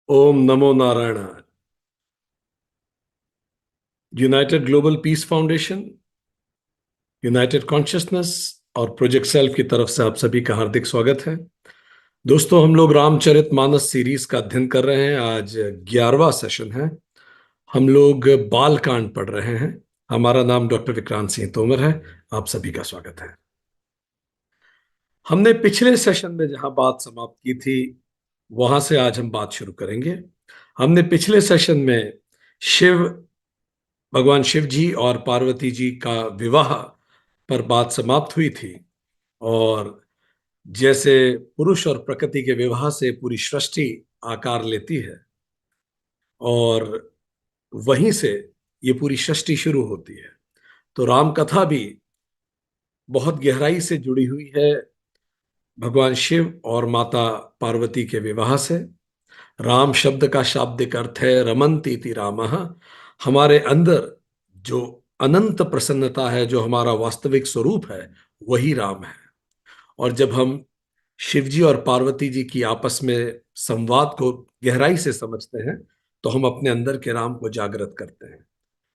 ओम नमो नारायणाय। United global peace foundation, United consciousness और project self की तरफ से आप सभी का हार्दिक स्वागत है। दोस्तों, हम लोग रामचरितमानस सीरीज का अध्ययन कर रहे हैं। आज 11वां सेशन है। हम लोग बाल कांड पढ़ रहे हैं। हमारा नाम डॉक्टर विक्रांत सिंह तोमर है। आप सभी का स्वागत है। हमने पिछले सेशन में जहां बात समाप्त की थी, वहां से आज हम बात शुरू करेंगे। हमने पिछले सेशन में शिव भगवान शिव जी और पार्वती जी का विवाह पर बात समाप्त हुई थी। और जैसे पुरुष और प्रकृति के विवाह से पूरी सृष्टि आकार लेती है, और वहीं से ये पूरी सृष्टि शुरू होती है, तो राम कथा भी बहुत गहराई से जुड़ी हुई है भगवान शिव और माता पार्वती के विवाह से। राम शब्द का शाब्दिक अर्थ है रमन्ति इति रामः। हमारे अंदर जो अनंत प्रसन्नता है, जो हमारा वास्तविक स्वरूप है, वही राम है। और जब हम शिव जी और पार्वती जी की आपस में संवाद को गहराई से समझते हैं, तो हम अपने अंदर के राम को जागृत करते हैं।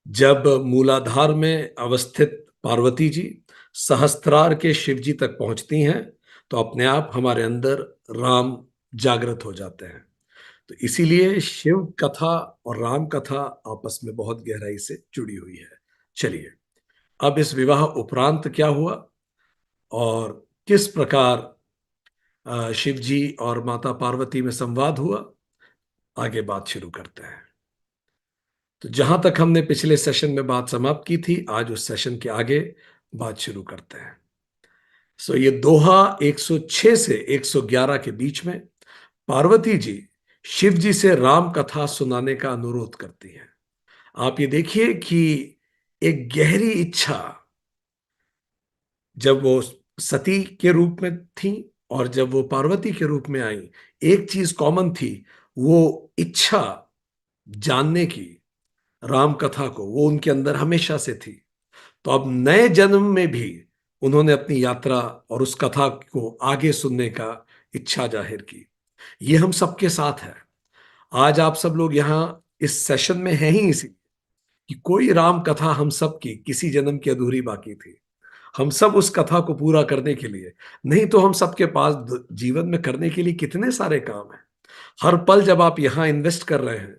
जब मूलाधार में अवस्थित पार्वती जी सहस्त्रार के शिव जी तक पहुंचती हैं, तो अपने आप हमारे अंदर राम जागृत हो जाते हैं। तो इसीलिए शिव कथा और राम कथा आपस में बहुत गहराई से जुड़ी हुई है। चलिए, अब इस विवाह उपरांत क्या हुआ और किस प्रकार शिव जी और माता पार्वती में संवाद हुआ, आगे बात शुरू करते हैं। तो जहां तक हमने पिछले सेशन में बात समाप्त की थी, आज उस सेशन के आगे बात शुरू करते हैं। ये दोहा 106 से 111 के बीच में पार्वती जी शिव जी से राम कथा सुनाने का अनुरोध करती हैं। आप ये देखिए कि एक गहरी इच्छा, जब वो सती के रूप में थी और जब वो पार्वती के रूप में आई, एक चीज कॉमन थी, वो इच्छा जानने की। राम कथा को वो उनके अंदर हमेशा से थी। तो अब नए जन्म में भी उन्होंने अपनी यात्रा और उस कथा को आगे सुनने का इच्छा जाहिर की। ये हम सबके साथ है। आज आप सब लोग यहाँ इस सेशन में हैं ही इसी कि कोई राम कथा हम सब की किसी जन्म की अधूरी बाकी थी। हम सब उस कथा को पूरा करने के लिए, नहीं तो हम सबके पास जीवन में करने के लिए कितने सारे काम हैं। हर पल जब आप यहां इन्वेस्ट कर रहे हैं,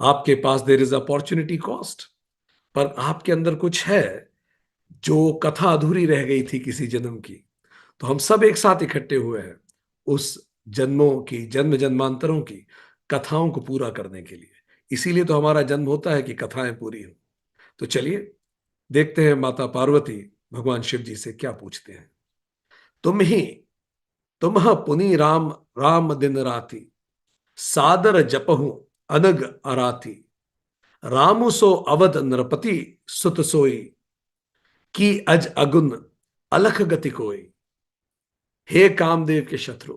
आपके पास देर इज अपॉर्चुनिटी कॉस्ट। पर आपके अंदर कुछ है जो कथा अधूरी रह गई थी किसी जन्म की, तो हम सब एक साथ इकट्ठे हुए हैं उस जन्मों की, जन्म जन्मांतरों की कथाओं को पूरा करने के लिए। इसीलिए तो हमारा जन्म होता है कि कथाएं पूरी हो। तो चलिए देखते हैं माता पार्वती भगवान शिव जी से क्या पूछते हैं। तुम ही तुम्ह पुनि राम, राम दिन राति, सादर जपहु अनग अराती, रामु सो अवध नरपति, सुत सोई, की अज अगुन अलख गति कोई। हे कामदेव के शत्रु,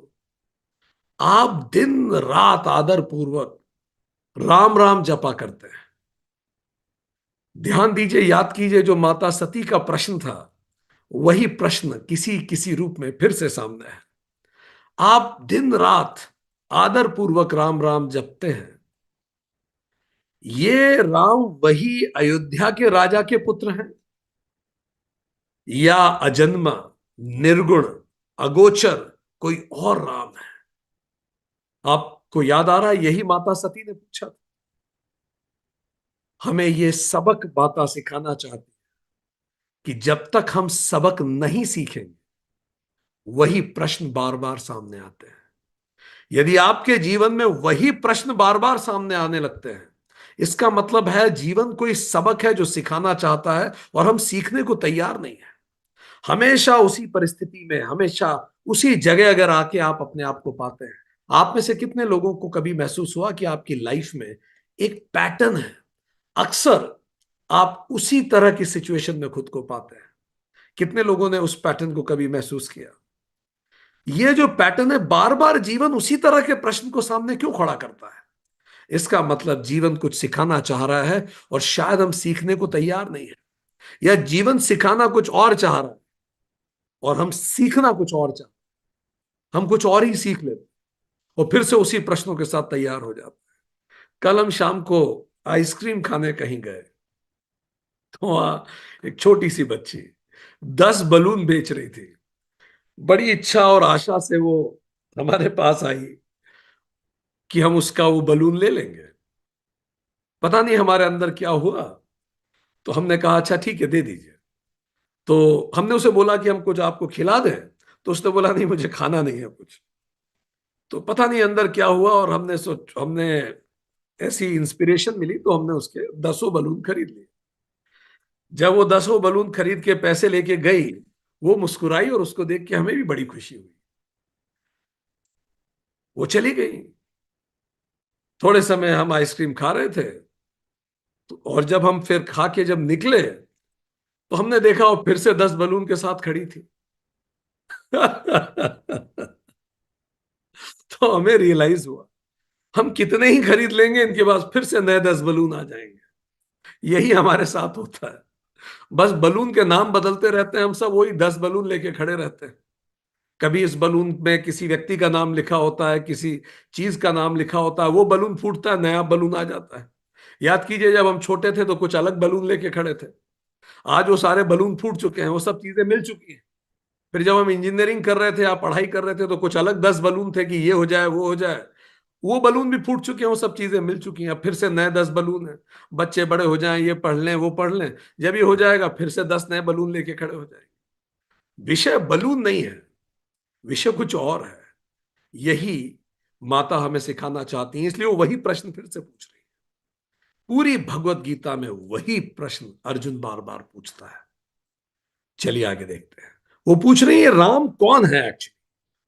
आप दिन रात आदर पूर्वक राम राम जपा करते हैं। ध्यान दीजिए, याद कीजिए, जो माता सती का प्रश्न था, वही प्रश्न किसी किसी रूप में फिर से सामने है। आप दिन रात आदर पूर्वक राम राम जपते हैं। ये राम वही अयोध्या के राजा के पुत्र हैं, या अजन्मा, निर्गुण, अगोचर कोई और राम है? आपको याद आ रहा है, यही माता सती ने पूछा था। हमें ये सबक माता सिखाना चाहती कि जब तक हम सबक नहीं सीखेंगे, वही प्रश्न बार बार सामने आते हैं। यदि आपके जीवन में वही प्रश्न बार बार सामने आने लगते हैं, इसका मतलब है जीवन कोई सबक है जो सिखाना चाहता है और हम सीखने को तैयार नहीं है। हमेशा उसी परिस्थिति में, हमेशा उसी जगह अगर आके आप अपने आप को पाते हैं। आप में से कितने लोगों को कभी महसूस हुआ कि आपकी लाइफ में एक पैटर्न है, अक्सर आप उसी तरह की सिचुएशन में खुद को पाते हैं? कितने लोगों ने उस पैटर्न को कभी महसूस किया? ये जो पैटर्न है, बार बार जीवन उसी तरह के प्रश्न को सामने क्यों खड़ा करता है? इसका मतलब जीवन कुछ सिखाना चाह रहा है और शायद हम सीखने को तैयार नहीं है, या जीवन सिखाना कुछ और चाह रहा है और हम सीखना कुछ और चाहते हैं। हम कुछ और ही सीख लेते और फिर से उसी प्रश्नों के साथ तैयार हो जाते हैं। कल हम शाम को आइसक्रीम खाने कहीं गए, तो वहां एक छोटी सी बच्ची 10 बलून बेच रही थी। बड़ी इच्छा और आशा से वो हमारे पास आई कि हम उसका वो बलून ले लेंगे। पता नहीं हमारे अंदर क्या हुआ, तो हमने कहा अच्छा ठीक है दे दीजिए। तो हमने उसे बोला कि हम कुछ आपको खिला दें, तो उसने बोला नहीं मुझे खाना नहीं है कुछ। तो पता नहीं अंदर क्या हुआ, और हमने ऐसी इंस्पिरेशन मिली तो हमने उसके 10 बलून खरीद लिए। जब वो 10 बलून खरीद के पैसे लेके गई, वो मुस्कुराई और उसको देख के हमें भी बड़ी खुशी हुई। वो चली गई। थोड़े समय हम आइसक्रीम खा रहे थे, और जब हम फिर खा के जब निकले, तो हमने देखा वो फिर से 10 बलून के साथ खड़ी थी। तो हमें रियलाइज हुआ हम कितने ही खरीद लेंगे, इनके पास फिर से नए 10 बलून आ जाएंगे। यही हमारे साथ होता है। बस बलून के नाम बदलते रहते हैं, हम सब वही 10 बलून लेके खड़े रहते हैं। कभी इस बलून में किसी व्यक्ति का नाम लिखा होता है, किसी चीज का नाम लिखा होता है, वो बलून फूटता है, नया बलून आ जाता है। याद कीजिए जब हम छोटे थे तो कुछ अलग बलून लेके खड़े थे। आज वो सारे बलून फूट चुके हैं, वो सब चीजें मिल चुकी हैं। फिर जब हम इंजीनियरिंग कर रहे थे या पढ़ाई कर रहे थे, तो कुछ अलग 10 बलून थे कि ये हो जाए वो हो जाए। वो बलून भी फूट चुके हैं, वो सब चीजें मिल चुकी हैं। अब फिर से नए 10 बलून हैं। बच्चे बड़े हो जाएं, ये पढ़ लें वो पढ़ लें, जब ये हो जाएगा फिर से 10 नए बलून लेके खड़े हो जाएंगे। विषय बलून नहीं है, विषय कुछ और है। यही माता हमें सिखाना चाहती हैं, इसलिए वो वही प्रश्न फिर से पूछ रही है। पूरी भगवत गीता में वही प्रश्न अर्जुन बार बार पूछता है। चलिए आगे देखते हैं। वो पूछ रही है राम कौन है एक्चुअली।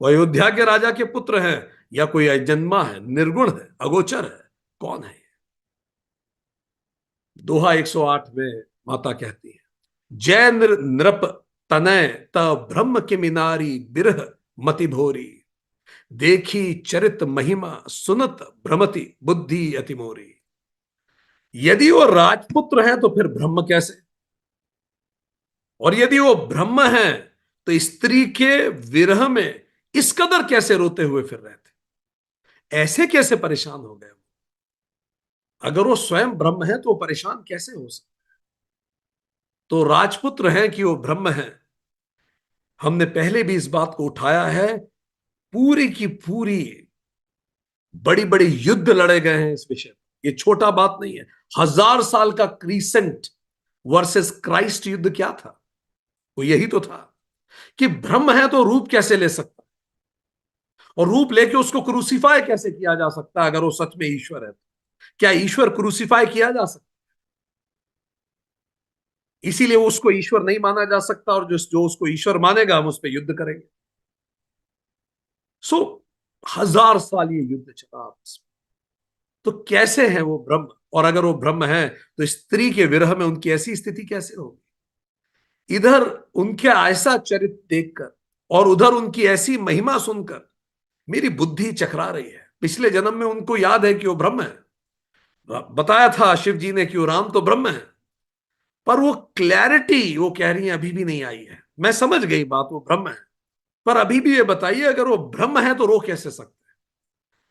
वो अयोध्या के राजा के पुत्र हैं, या कोई अजन्मा है, निर्गुण है, अगोचर है, कौन है। दोहा 108 में माता कहती है, जय नृप तनय त ब्रह्म के मिनारी बिरह मति भोरी, देखी चरित महिमा सुनत भ्रमति बुद्धि अति मोरी। यदि वो राजपुत्र है तो फिर ब्रह्म कैसे, और यदि वो ब्रह्म है तो स्त्री के विरह में इस कदर कैसे रोते हुए फिर रहे थे, ऐसे कैसे परेशान हो गए। अगर वो स्वयं ब्रह्म है तो वो परेशान कैसे हो सकते। तो राजपुत्र हैं कि वो ब्रह्म है। हमने पहले भी इस बात को उठाया है। पूरी की पूरी बड़ी बड़ी युद्ध लड़े गए हैं इस विषय पर। ये छोटा बात नहीं है। 1000 साल का क्रीसेंट वर्सेस क्राइस्ट युद्ध क्या था, वो यही तो था कि ब्रह्म है तो रूप कैसे ले सकता, और रूप लेके उसको क्रूसीफाई कैसे किया जा सकता है। अगर वो सच में ईश्वर है तो क्या ईश्वर क्रूसीफाई किया जा सकता, इसीलिए वो उसको ईश्वर नहीं माना जा सकता, और जो जो उसको ईश्वर मानेगा हम उस पर युद्ध करेंगे। सो 1000 साल ये युद्ध चला आपस में। तो कैसे है वो ब्रह्म, और अगर वो ब्रह्म है तो स्त्री के विरह में उनकी ऐसी स्थिति कैसे होगी। इधर उनके ऐसा चरित्र देखकर और उधर उनकी ऐसी महिमा सुनकर मेरी बुद्धि चकरा रही है। पिछले जन्म में उनको याद है कि वो ब्रह्म है, बताया था शिव जी ने कि वो राम तो ब्रह्म है, पर वो क्लैरिटी वो कह रही है अभी भी नहीं आई है। मैं समझ गई बात, वो ब्रह्म है, पर अभी भी ये बताइए अगर वो ब्रह्म है तो रो कैसे सकते हैं।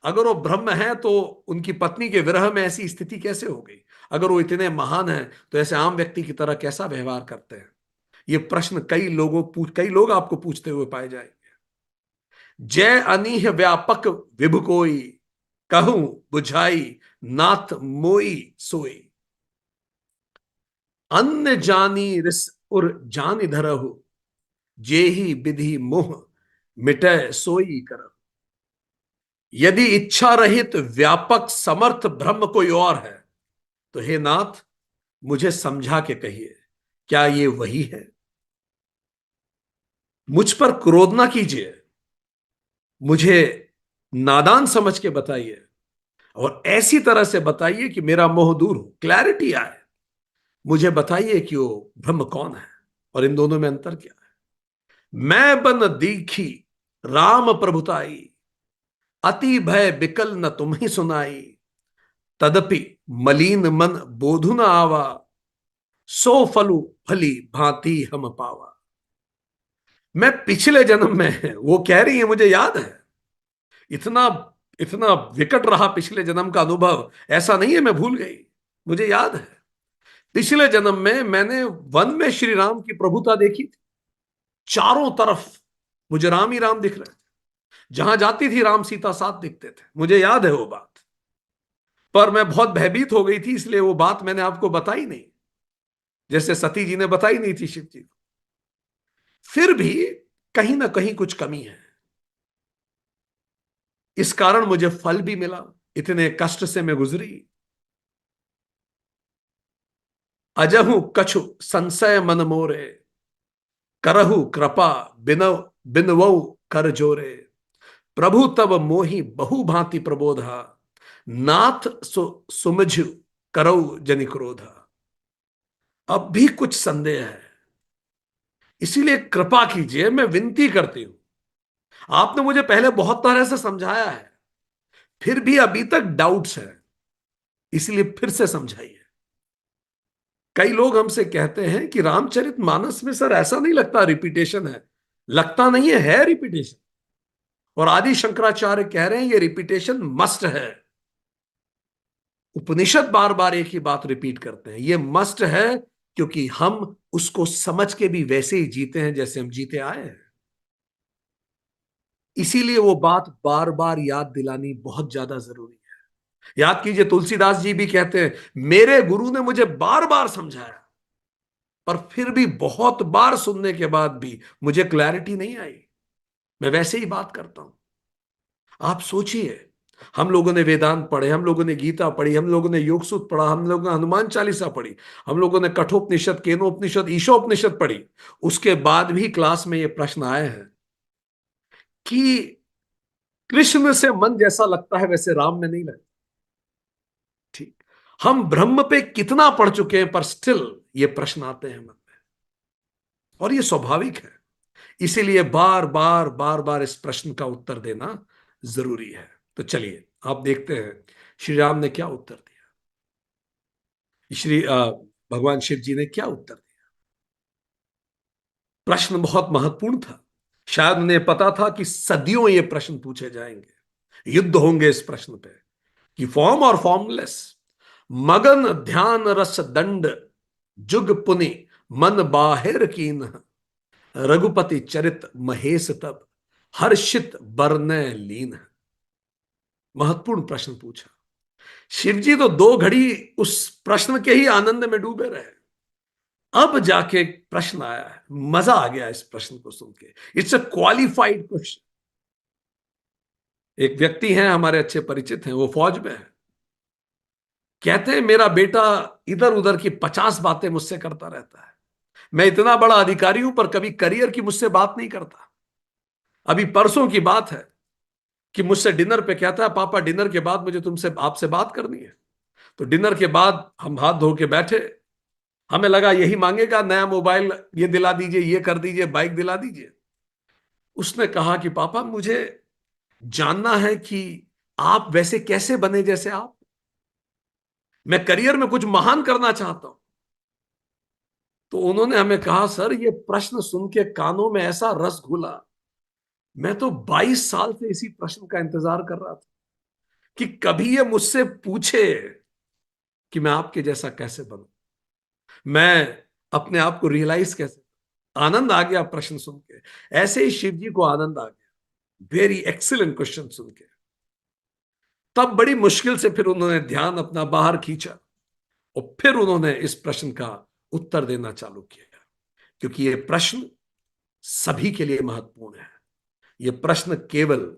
अगर वो ब्रह्म है तो उनकी पत्नी के विरह में ऐसी स्थिति कैसे हो गई। अगर वो इतने महान हैं तो ऐसे आम व्यक्ति की तरह कैसा व्यवहार करते हैं। ये प्रश्न कई लोग आपको पूछते हुए पाए जाएंगे। जय अनीह व्यापक विभु कोई, कहूं बुझाई नाथ मोई सोई, अन्य जानी रिस उर जान धरहु, जेहि विधि मोह मिटय सोई कर। यदि इच्छा रहित व्यापक समर्थ ब्रह्म कोई और है तो हे नाथ मुझे समझा के कहिए क्या ये वही है। मुझ पर क्रोध ना कीजिए, मुझे नादान समझ के बताइए, और ऐसी तरह से बताइए कि मेरा मोह दूर हो, क्लैरिटी आए। मुझे बताइए कि वो ब्रह्म कौन है और इन दोनों में अंतर क्या है। मैं बन दीखी राम प्रभुताई, अति भय बिकल न तुम्हें सुनाई, तदपि मलीन मन बोधु न आवा, सो फलु फली भांति हम पावा। मैं पिछले जन्म में, वो कह रही है मुझे याद है, इतना इतना विकट रहा पिछले जन्म का अनुभव, ऐसा नहीं है मैं भूल गई, मुझे याद है। पिछले जन्म में मैंने वन में श्री राम की प्रभुता देखी थी। चारों तरफ मुझे राम ही राम दिख रहे थे। जहां जाती थी राम सीता साथ दिखते थे, मुझे याद है वो बात। पर मैं बहुत भयभीत हो गई थी, इसलिए वो बात मैंने आपको बताई नहीं, जैसे सती जी ने बताई नहीं थी शिव जी को। फिर भी कहीं ना कहीं कुछ कमी है। इस कारण मुझे फल भी मिला, इतने कष्ट से मैं गुजरी। अजहु कछु संशय मन मोरे, करहु कृपा बिनव बिनवऊ कर जोरे। प्रभु तब मोहि बहु भांति प्रबोधा, नाथ सुमझु करऊ जनि क्रोधा। अब भी कुछ संदेह है, इसीलिए कृपा कीजिए, मैं विनती करती हूं। आपने मुझे पहले बहुत तरह से समझाया है, फिर भी अभी तक डाउट्स है, इसलिए फिर से समझाइए। कई लोग हमसे कहते हैं कि रामचरितमानस में सर ऐसा नहीं लगता रिपीटेशन है। लगता नहीं है रिपीटेशन। और आदि शंकराचार्य कह रहे हैं ये रिपीटेशन मस्ट है। उपनिषद बार बार एक ही बात रिपीट करते हैं, ये मस्ट है, क्योंकि हम उसको समझ के भी वैसे ही जीते हैं जैसे हम जीते आए हैं। इसीलिए वो बात बार बार याद दिलानी बहुत ज्यादा जरूरी है। याद कीजिए, तुलसीदास जी भी कहते हैं, मेरे गुरु ने मुझे बार बार समझाया, पर फिर भी बहुत बार सुनने के बाद भी मुझे क्लैरिटी नहीं आई। मैं वैसे ही बात करता हूं। आप सोचिए, हम लोगों ने वेदांत पढ़े, हम लोगों ने गीता पढ़ी, हम लोगों ने योग सूत्र पढ़ा, हम लोगों ने हनुमान चालीसा पढ़ी, हम लोगों ने कठोपनिषद, केनोपनिषद, ईशोपनिषद पढ़ी। उसके बाद भी क्लास में ये प्रश्न आए हैं कि कृष्ण से मन जैसा लगता है वैसे राम में नहीं लगता। ठीक, हम ब्रह्म पे कितना पढ़ चुके हैं, पर स्टिल ये प्रश्न आते हैं मन में, और ये स्वाभाविक है। इसीलिए बार बार बार बार इस प्रश्न का उत्तर देना जरूरी है। तो चलिए आप देखते हैं श्री राम ने क्या उत्तर दिया, भगवान शिव जी ने क्या उत्तर दिया। प्रश्न बहुत महत्वपूर्ण था। शायद उन्हें पता था कि सदियों ये प्रश्न पूछे जाएंगे, युद्ध होंगे इस प्रश्न पे, कि फॉर्म और फॉर्मलेस, मगन ध्यान रस दंड, जुग पुनि मन बाहिर कीन, रघुपति चरित महेश तब, हर्षित बरने लीन। महत्वपूर्ण प्रश्न पूछा। शिव जी तो 2 घड़ी उस प्रश्न के ही आनंद में डूबे रहे। अब जाके प्रश्न आया है, मजा आ गया इस प्रश्न को सुन के। It's a qualified question. एक व्यक्ति हैं हमारे अच्छे परिचित हैं, वो फौज में है। कहते हैं मेरा बेटा इधर उधर की 50 बातें मुझसे करता रहता है। मैं इतना बड़ा अधिकारी हूं, पर कभी करियर की मुझसे बात नहीं करता। अभी परसों की बात है कि मुझसे डिनर पे कहता है, पापा डिनर के बाद मुझे तुमसे आपसे बात करनी है। तो डिनर के बाद हम हाथ धो के बैठे, हमें लगा यही मांगेगा, नया मोबाइल ये दिला दीजिए, ये कर दीजिए, बाइक दिला दीजिए। उसने कहा कि पापा मुझे जानना है कि आप वैसे कैसे बने जैसे आप, मैं करियर में कुछ महान करना चाहता हूं। तो उन्होंने हमें कहा, सर ये प्रश्न सुन के कानों में ऐसा रस घुला, मैं तो 22 साल से इसी प्रश्न का इंतजार कर रहा था कि कभी ये मुझसे पूछे कि मैं आपके जैसा कैसे बनूं, मैं अपने आप को रियलाइज कैसे। आनंद आ गया प्रश्न सुन के, ऐसे ही शिव जी को आनंद आ गया वेरी एक्सीलेंट क्वेश्चन सुन के। तब बड़ी मुश्किल से फिर उन्होंने ध्यान अपना बाहर खींचा, और फिर उन्होंने इस प्रश्न का उत्तर देना चालू किया, क्योंकि यह प्रश्न सभी के लिए महत्वपूर्ण है। यह प्रश्न केवल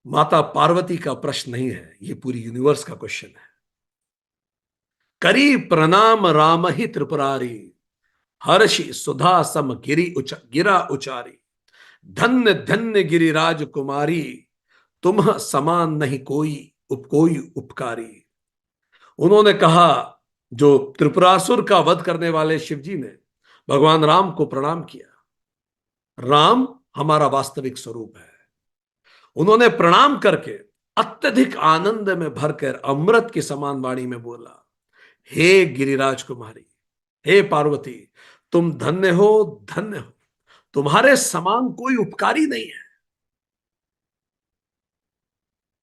माता पार्वती का प्रश्न नहीं है, यह पूरी यूनिवर्स का क्वेश्चन है। करी प्रणाम राम ही त्रिपुरारी, हर्षि सुधा सम गिरा उचारी, धन्य धन्य गिरिराज कुमारी, तुम समान नहीं कोई कोई उपकारी। उन्होंने कहा, जो त्रिपुरासुर का वध करने वाले शिव जी ने भगवान राम को प्रणाम किया। राम हमारा वास्तविक स्वरूप है। उन्होंने प्रणाम करके अत्यधिक आनंद में भरकर अमृत के समान वाणी में बोला, हे गिरिराज कुमारी, हे पार्वती, तुम धन्य हो, धन्य हो, तुम्हारे समान कोई उपकारी नहीं है।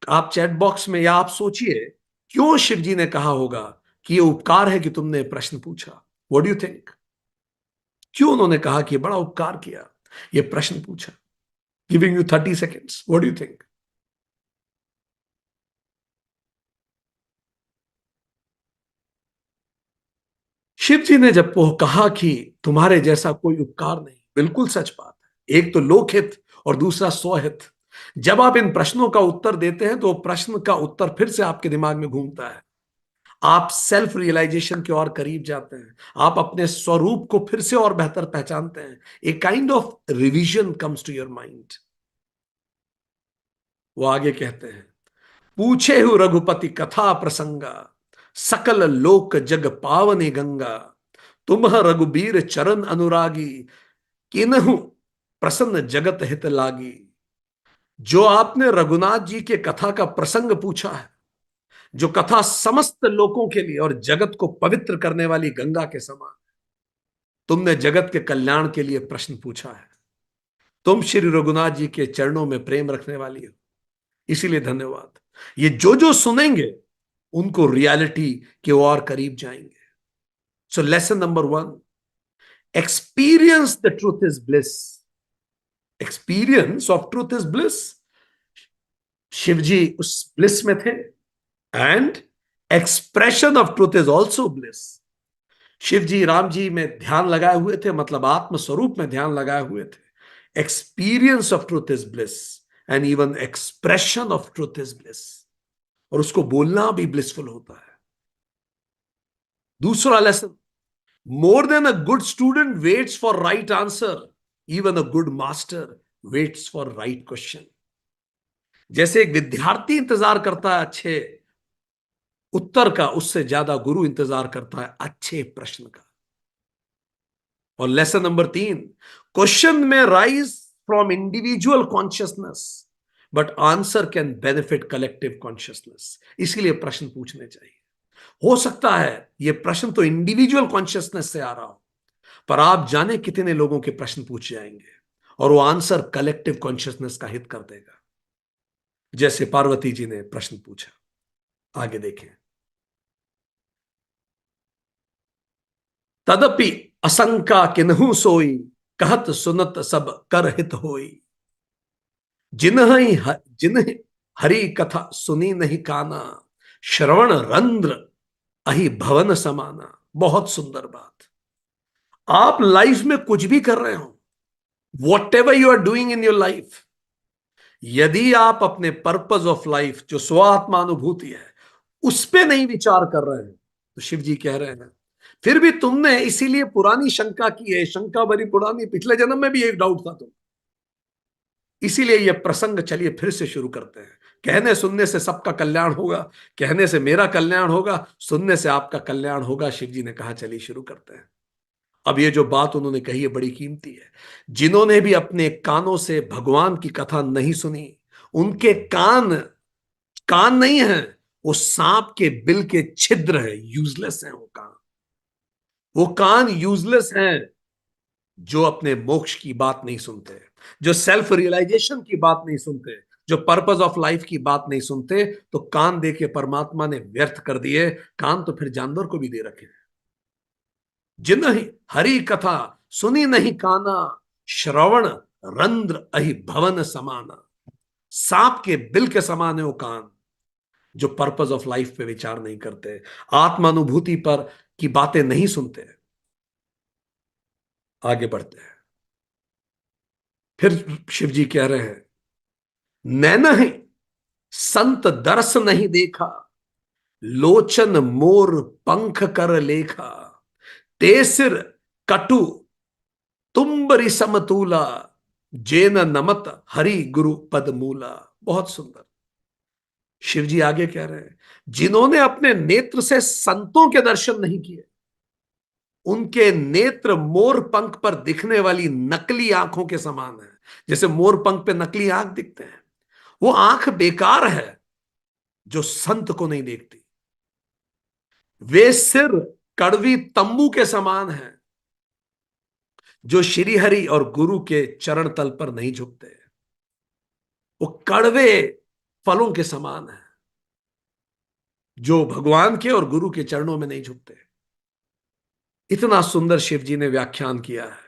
आप चैट बॉक्स में, या आप सोचिए क्यों शिव जी ने कहा होगा कि ये उपकार है कि तुमने प्रश्न पूछा। What do you think? क्यों उन्होंने कहा कि ये बड़ा उपकार किया, ये प्रश्न पूछा? Giving you 30 seconds, what do you think? Shiv ji ने जब वो कहा कि तुम्हारे जैसा कोई उपकार नहीं, बिल्कुल सच बात है। एक तो लोकहित और दूसरा स्वहित। जब आप इन प्रश्नों का उत्तर देते हैं तो प्रश्न का उत्तर फिर से आपके दिमाग में घूमता है। आप सेल्फ रियलाइजेशन के और करीब जाते हैं। आप अपने स्वरूप को फिर से और बेहतर पहचानते हैं। A kind of revision comes to your mind. वो आगे कहते हैं, पूछे हु रघुपति कथा प्रसंगा, सकल लोक जग पावनी गंगा, तुम्ह रघुबीर चरण अनुरागी, किन्हु प्रसन्न जगत हित लागी। जो आपने रघुनाथ जी के कथा का प्रसंग पूछा है, जो कथा समस्त लोगों के लिए और जगत को पवित्र करने वाली गंगा के समान, तुमने जगत के कल्याण के लिए प्रश्न पूछा है। तुम श्री रघुनाथ जी के चरणों में प्रेम रखने वाली हो, इसीलिए धन्यवाद। ये जो जो सुनेंगे उनको रियलिटी के और करीब जाएंगे। So lesson number 1, experience the truth is bliss. Experience of truth is bliss. Shiv ji उस ब्लिस में थे। And expression of truth is also bliss. Shiv ji Ram ji में ध्यान लगाए हुए थे, मतलब आत्म स्वरूप में ध्यान लगाए हुए थे। Experience of truth is bliss and even expression of truth is bliss. और उसको बोलना भी ब्लिसफुल होता है। दूसरा lesson, more than a good student waits for right answer, even a good master waits for right question. जैसे एक विद्यार्थी इंतजार करता है अच्छे उत्तर का, उससे ज्यादा गुरु इंतजार करता है अच्छे प्रश्न का। और लेसन नंबर 3, क्वेश्चन में rise from individual consciousness but answer can benefit collective consciousness. इसीलिए प्रश्न पूछने चाहिए। हो सकता है यह प्रश्न तो इंडिविजुअल कॉन्शियसनेस से आ रहा हो, पर आप जाने कितने लोगों के प्रश्न पूछ जाएंगे और वो आंसर कलेक्टिव कॉन्शियसनेस का हित कर देगा। जैसे पार्वती जी ने प्रश्न पूछा, आगे देखें। तदपि असंका किन्हु सोई, कहत सुनत सब कर हित होई। जिन्ह हरि कथा सुनी नहीं काना, श्रवण रंध्र अहि भवन समाना। बहुत सुंदर बात। आप लाइफ में कुछ भी कर रहे हो, whatever you are doing in your life, यदि आप अपने पर्पज ऑफ लाइफ जो स्वात्मानुभूति है उस पे नहीं विचार कर रहे हैं, तो शिव जी कह रहे हैं फिर भी तुमने इसीलिए पुरानी शंका की है। शंका बड़ी पुरानी, पिछले जन्म में भी एक डाउट था तुम। इसीलिए यह प्रसंग चलिए फिर से शुरू करते हैं। कहने सुनने से सबका कल्याण होगा, कहने से मेरा कल्याण होगा, सुनने से आपका कल्याण होगा। शिव जी ने कहा चलिए शुरू करते हैं। अब ये जो बात उन्होंने कही है बड़ी कीमती है। जिन्होंने भी अपने कानों से भगवान की कथा नहीं सुनी, उनके कान कान नहीं है, वो सांप के बिल के छिद्र है, यूजलेस है वो कान। वो कान यूजलेस हैं जो अपने मोक्ष की बात नहीं सुनते, जो सेल्फ रियलाइजेशन की बात नहीं सुनते, जो पर्पस ऑफ लाइफ की बात नहीं सुनते। तो कान दे के परमात्मा ने व्यर्थ कर दिए। कान तो फिर जानवर को भी दे रखे हैं। जिन्ह हरि कथा सुनी नहीं काना, श्रवण रंध्र अहि भवन समाना। सांप के बिल के समान है वो कान, जो पर्पस ऑफ लाइफ पे विचार नहीं करते, आत्मानुभूति पर की बातें नहीं सुनते। आगे बढ़ते हैं। फिर शिव जी कह रहे हैं, नैन है संत दर्श नहीं देखा, लोचन मोर पंख कर लेखा, तेसिर कटु तुम्बरी समतूला, जेन नमत हरि गुरु पद मूला। बहुत सुंदर। शिव जी आगे कह रहे हैं, जिन्होंने अपने नेत्र से संतों के दर्शन नहीं किए, उनके नेत्र मोर पंख पर दिखने वाली नकली आंखों के समान है। जैसे मोर पंख पे नकली आंख दिखते हैं, वो आंख बेकार है जो संत को नहीं देखती। वे सिर कड़वी तंबू के समान है जो श्रीहरि और गुरु के चरण तल पर नहीं झुकते। वो कड़वे फलों के समान है जो भगवान के और गुरु के चरणों में नहीं झुकते। इतना सुंदर शिव जी ने व्याख्यान किया है।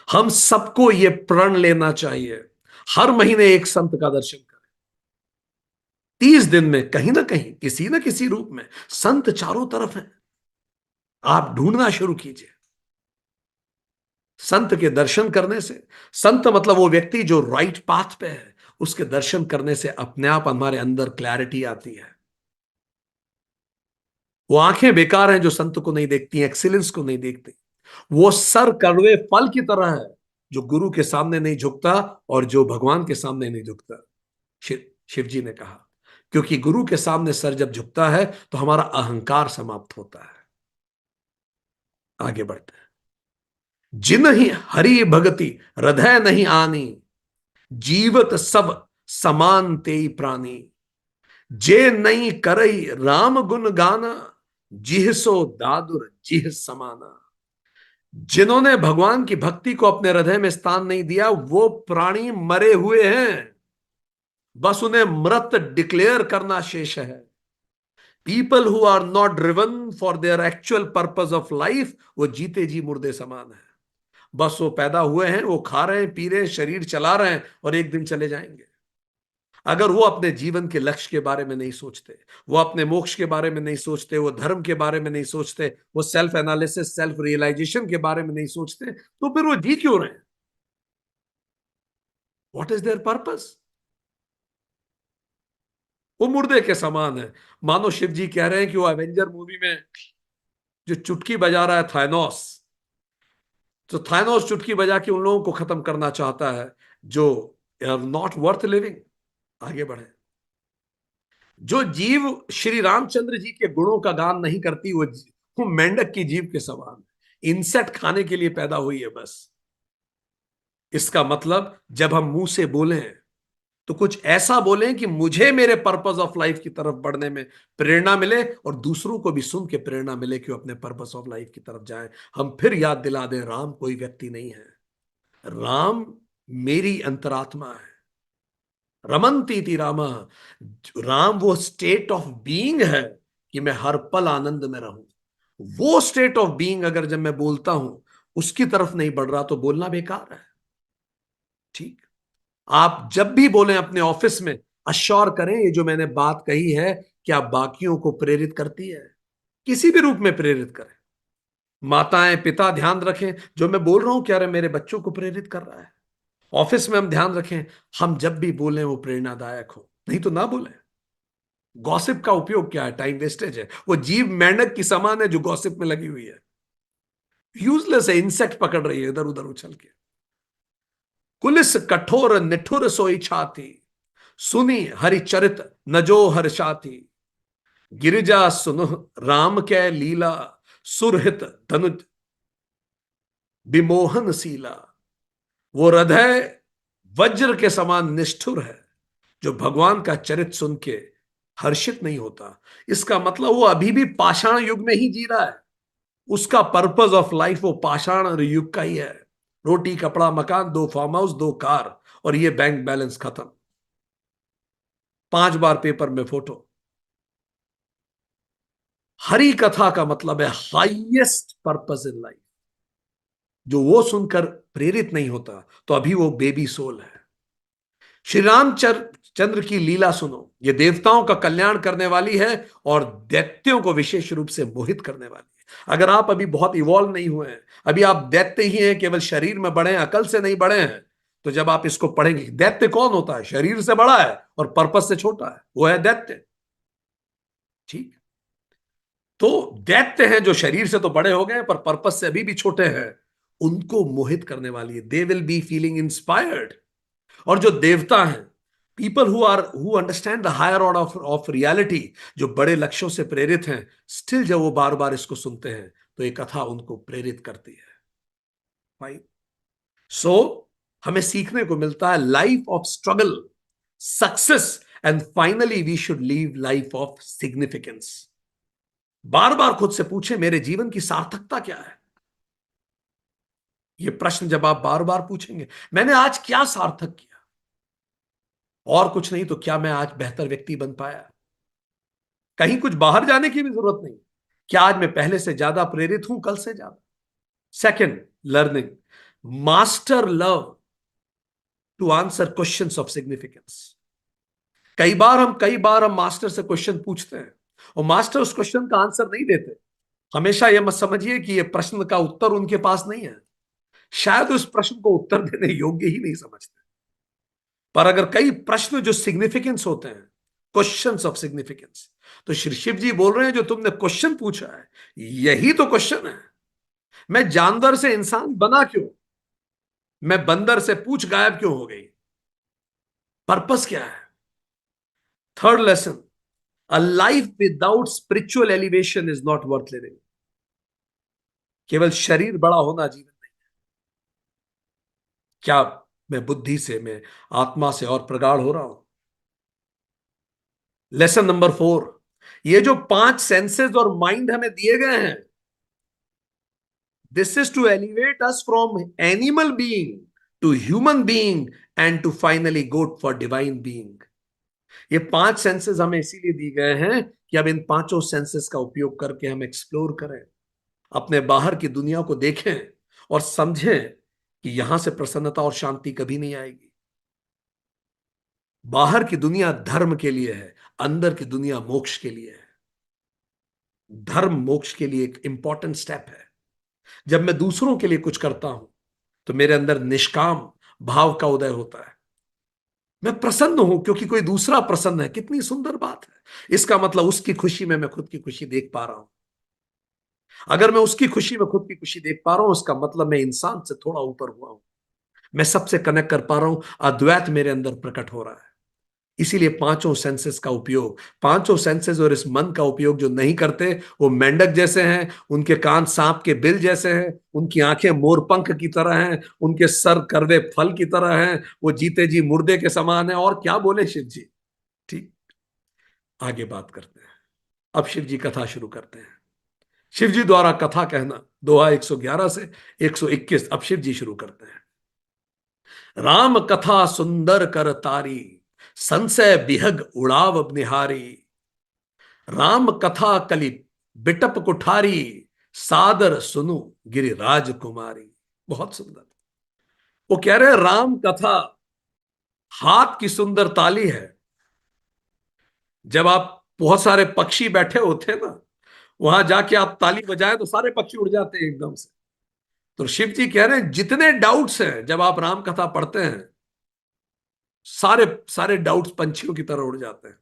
हम सबको यह प्रण लेना चाहिए, हर महीने एक संत का दर्शन करें। 30 दिन में कहीं ना कहीं किसी न किसी रूप में संत चारों तरफ है, आप ढूंढना शुरू कीजिए। संत के दर्शन करने से, संत मतलब वो व्यक्ति जो राइट पाथ पे है, उसके दर्शन करने से अपने आप हमारे अंदर क्लैरिटी आती है। वो आंखें बेकार हैं जो संत को नहीं देखती, एक्सीलेंस को नहीं देखती। वो सर कड़वे फल की तरह है जो गुरु के सामने नहीं झुकता और जो भगवान के सामने नहीं झुकता। शिव जी ने कहा, क्योंकि गुरु के सामने सर जब झुकता है तो हमारा अहंकार समाप्त होता है। आगे बढ़ते हैं। जिन ही हरि भगति हृदय नहीं आनी, जीवत सब समान तेई प्राणी। जे नहीं करई राम गुण गाना, जिह सो दादुर जिह समाना। जिन्होंने भगवान की भक्ति को अपने हृदय में स्थान नहीं दिया, वो प्राणी मरे हुए हैं, बस उन्हें मृत डिक्लेयर करना शेष है। People who are not driven for their actual purpose of life, वो जीते जी मुर्दे समान है। बस वो पैदा हुए हैं, वो खा रहे हैं, पी रहे हैं, शरीर चला रहे हैं और एक दिन चले जाएंगे। अगर वो अपने जीवन के लक्ष्य के बारे में नहीं सोचते, वो अपने मोक्ष के बारे में नहीं सोचते, वो धर्म के बारे में नहीं सोचते, वो सेल्फ एनालिसिस सेल्फ रियलाइजेशन के बारे में नहीं सोचते, तो फिर वो जी क्यों रहे हैं? What is there purpose? वो मुर्दे के समान है। मानो शिव जी कह रहे हैं कि वो एवेंजर मूवी में जो चुटकी बजा रहा है थानोस, तो थानोस चुटकी बजा के उन लोगों को खत्म करना चाहता है जो आर नॉट वर्थ लिविंग। आगे बढ़े। जो जीव श्री रामचंद्र जी के गुणों का गान नहीं करती, वो मेंढक की जीव के समान है, इंसेक्ट खाने के लिए पैदा हुई है बस। इसका मतलब जब हम मुंह से बोलें तो कुछ ऐसा बोलें कि मुझे मेरे पर्पस ऑफ लाइफ की तरफ बढ़ने में प्रेरणा मिले और दूसरों को भी सुन के प्रेरणा मिले कि वो अपने पर्पस ऑफ लाइफ की तरफ जाएं। हम फिर याद दिला दें, राम कोई व्यक्ति नहीं है, राम मेरी अंतरात्मा है। रमन्ति इति राम, राम वो स्टेट ऑफ बीइंग है कि मैं हर पल आनंद में रहूं। वो स्टेट ऑफ बीइंग अगर जब मैं बोलता हूं उसकी तरफ नहीं बढ़ रहा तो बोलना बेकार है। ठीक। आप जब भी बोलें अपने ऑफिस में, अश्योर करें ये जो मैंने बात कही है क्या बाकियों को प्रेरित करती है, किसी भी रूप में प्रेरित करें। माताएं पिता ध्यान रखें जो मैं बोल रहा हूं क्या मेरे बच्चों को प्रेरित कर रहा है। ऑफिस में हम ध्यान रखें, हम जब भी बोलें वो प्रेरणादायक हो, नहीं तो ना बोलें। गॉसिप का उपयोग क्या है? टाइम वेस्टेज है। वो जीव मेंढक की समान है जो गॉसिप में लगी हुई है, यूजलेस है, इंसेक्ट पकड़ रही है इधर उधर उछल के। कुलिस कठोर निठुर सोई छाती, सुनी हरिचरित नजो हर्षाती। गिरिजा सुनु राम कै लीला, सुरहित धनुज विमोहन सीला। वो हृदय वज्र के समान निष्ठुर है जो भगवान का चरित्र सुन के हर्षित नहीं होता। इसका मतलब वो अभी भी पाषाण युग में ही जी रहा है। उसका पर्पस ऑफ लाइफ वो पाषाण युग का ही है। रोटी कपड़ा मकान, 2 फार्म हाउस, 2 कार और ये बैंक बैलेंस खत्म, 5 बार पेपर में फोटो। हरि कथा का मतलब है हाईएस्ट पर्पस इन लाइफ। जो वो सुनकर प्रेरित नहीं होता तो अभी वो बेबी सोल है। श्री रामचंद्र की लीला सुनो, ये देवताओं का कल्याण करने वाली है और दैत्यों को विशेष रूप से मोहित करने वाली है। अगर आप अभी बहुत इवॉल्व नहीं हुए हैं, अभी आप दैत्य ही हैं, केवल शरीर में बड़े हैं, अकल से नहीं बड़े हैं, तो जब आप इसको पढ़ेंगे, दैत्य कौन होता है? शरीर से बड़ा है और पर्पस से छोटा है, वो है दैत्य। ठीक। तो दैत्य हैं जो शरीर से तो बड़े हो गए पर पर्पस से अभी भी छोटे हैं, उनको मोहित करने वाली है। They will be feeling inspired. और जो देवता हैं, people who understand the higher order of reality, जो बड़े लक्ष्यों से प्रेरित हैं, स्टिल जब वो बार बार इसको सुनते हैं तो ये कथा उनको प्रेरित करती है। भाई, सो हमें सीखने को मिलता है life of struggle, success and finally we should live life of significance. बार बार खुद से पूछे, मेरे जीवन की सार्थकता क्या है? यह प्रश्न जब आप बार बार पूछेंगे, मैंने आज क्या सार्थक किया, और कुछ नहीं तो क्या मैं आज बेहतर व्यक्ति बन पाया? कहीं कुछ बाहर जाने की भी जरूरत नहीं। क्या आज मैं पहले से ज्यादा प्रेरित हूं, कल से ज्यादा? Second, learning, master love to answer questions of significance. कई बार हम मास्टर से क्वेश्चन पूछते हैं और मास्टर उस क्वेश्चन का आंसर नहीं देते। हमेशा यह मत समझिए कि यह प्रश्न का उत्तर उनके पास नहीं है, शायद उस प्रश्न को उत्तर देने योग्य ही नहीं समझते। पर अगर कई प्रश्न जो सिग्निफिकेंस होते हैं, क्वेश्चंस ऑफ सिग्निफिकेंस, तो श्री शिव जी बोल रहे हैं जो तुमने क्वेश्चन पूछा है, यही तो क्वेश्चन है। मैं जानवर से इंसान बना क्यों? मैं बंदर से पूछ गायब क्यों हो गई? पर्पस क्या है? Third lesson, a life without spiritual elevation is not worth living. केवल शरीर बड़ा होना जीवन नहीं। क्या मैं बुद्धि से, मैं आत्मा से और प्रगाढ़ हो रहा हूं? लेसन नंबर 4, ये जो 5 सेंसेस और माइंड हमें दिए गए हैं, this is to elevate us from animal being to human being and to finally go for divine being. ये 5 सेंसेस हमें इसीलिए दी गए हैं कि अब इन पांचों सेंसेस का उपयोग करके हम एक्सप्लोर करें, अपने बाहर की दुनिया को देखें और समझें कि यहां से प्रसन्नता और शांति कभी नहीं आएगी। बाहर की दुनिया धर्म के लिए है, अंदर की दुनिया मोक्ष के लिए है। धर्म मोक्ष के लिए एक इंपॉर्टेंट स्टेप है। जब मैं दूसरों के लिए कुछ करता हूं तो मेरे अंदर निष्काम भाव का उदय होता है। मैं प्रसन्न हूं क्योंकि कोई दूसरा प्रसन्न है। कितनी सुंदर बात है। इसका मतलब उसकी खुशी में मैं खुद की खुशी देख पा रहा हूं। अगर मैं उसकी खुशी में खुद की खुशी देख पा रहा हूं, उसका मतलब मैं इंसान से थोड़ा ऊपर हुआ हूं। मैं सबसे कनेक्ट कर पा रहा हूं, अद्वैत मेरे अंदर प्रकट हो रहा है। इसीलिए पांचों सेंसेस का उपयोग, पांचों सेंसेस और इस मन का उपयोग जो नहीं करते वो मेंढक जैसे हैं, उनके कान सांप के बिल जैसे हैं, उनकी आंखें मोरपंख की तरह हैं, उनके सर कड़वे फल की तरह हैं, वो जीते जी मुर्दे के समान है। और क्या बोले शिव जी। ठीक, आगे बात करते हैं। अब शिव जी कथा शुरू करते हैं। शिव जी द्वारा कथा कहना, दोहा 111 से 121। अब शिव जी शुरू करते हैं। राम कथा सुंदर कर तारी, संशय बिहग उड़ाव निहारी। राम कथा कलि बिटप कुठारी, सादर सुनु गिरिराज कुमारी। बहुत सुंदर। वो कह रहे हैं राम कथा हाथ की सुंदर ताली है। जब आप बहुत सारे पक्षी बैठे होते हैं ना, वहां जाके आप ताली बजाएं तो सारे पक्षी उड़ जाते हैं एकदम से। तो शिव जी कह रहे हैं जितने डाउट्स हैं जब आप राम कथा पढ़ते हैं, सारे सारे डाउट्स पंछियों की तरह उड़ जाते हैं।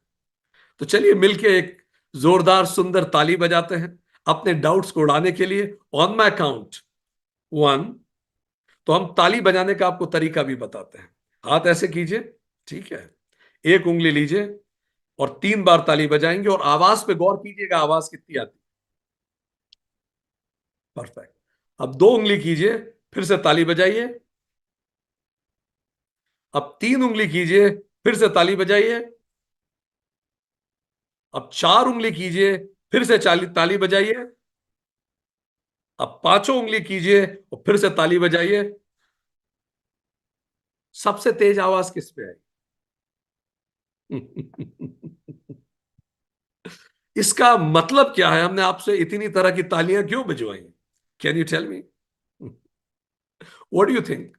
तो चलिए मिलके एक जोरदार सुंदर ताली बजाते हैं अपने डाउट्स को उड़ाने के लिए। ऑन माय काउंट 1, तो हम ताली बजाने का आपको तरीका भी बताते हैं। हाथ ऐसे कीजिए, ठीक है। एक उंगली लीजिए और 3 बार ताली बजाएंगे और आवाज पे गौर कीजिएगा, आवाज कितनी आती है। परफेक्ट। अब 2 उंगली कीजिए, फिर से ताली बजाइए। अब 3 उंगली कीजिए, फिर से ताली बजाइए। अब 4 उंगली कीजिए, फिर से ताली बजाइए। अब पांचों उंगली कीजिए और फिर से ताली बजाइए। सबसे तेज आवाज किस पे आई? इसका मतलब क्या है? हमने आपसे इतनी तरह की तालियां क्यों बजवाई? Can you tell me? What do you think?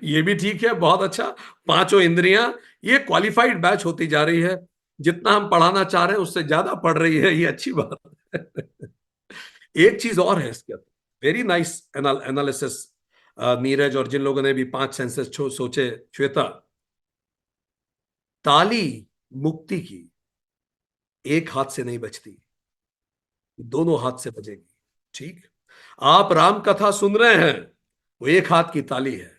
ये भी ठीक है, बहुत अच्छा। पांचों इंद्रियां, ये क्वालिफाइड बैच होती जा रही है। जितना हम पढ़ाना चाह रहे हैं उससे ज्यादा पढ़ रही है, ये अच्छी बात है। एक चीज और है इसके अंदर, वेरी नाइस एनालिसिस नीरज और जिन लोगों ने भी 5 सेंसेस सोचे, श्वेता। ताली मुक्ति की एक हाथ से नहीं बजती, दोनों हाथ से बजेगी। ठीक, आप राम कथा सुन रहे हैं, वो एक हाथ की ताली है।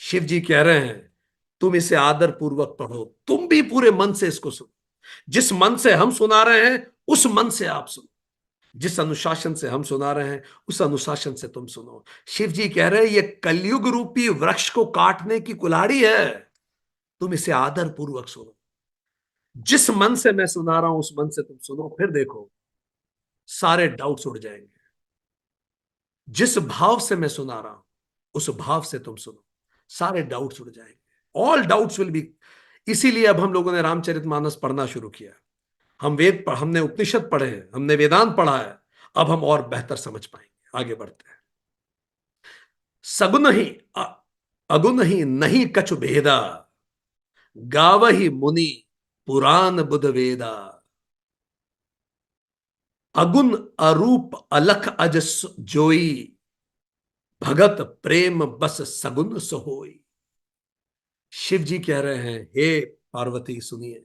शिव जी कह रहे हैं तुम इसे आदर पूर्वक पढ़ो, तुम भी पूरे मन से इसको सुनो। जिस मन से हम सुना रहे हैं उस मन से आप सुनो। जिस अनुशासन से हम सुना रहे हैं उस अनुशासन से तुम सुनो। शिव जी कह रहे हैं ये कलयुग रूपी वृक्ष को काटने की कुल्हाड़ी है, तुम इसे आदर पूर्वक सुनो। जिस मन से मैं सुना रहा हूं उस मन से तुम सुनो, फिर देखो सारे डाउट्स उड़ जाएंगे। जिस भाव से मैं सुना रहा हूं उस भाव से तुम सुनो। सारे डाउट्स उड़ जाएंगे, ऑल डाउट्स विल बी। इसीलिए अब हम लोगों ने रामचरितमानस पढ़ना शुरू किया। हमने उपनिषद पढ़े हैं, हमने वेदांत पढ़ा है, अब हम और बेहतर समझ पाएंगे। आगे बढ़ते हैं। सगुन ही अगुन ही नहीं कछु भेदा, गावहि मुनि पुराण बुध वेदा। अगुन अरूप अलख अज जोई, भगत प्रेम बस सगुन सोहोई। शिव जी कह रहे हैं, हे पार्वती सुनिए,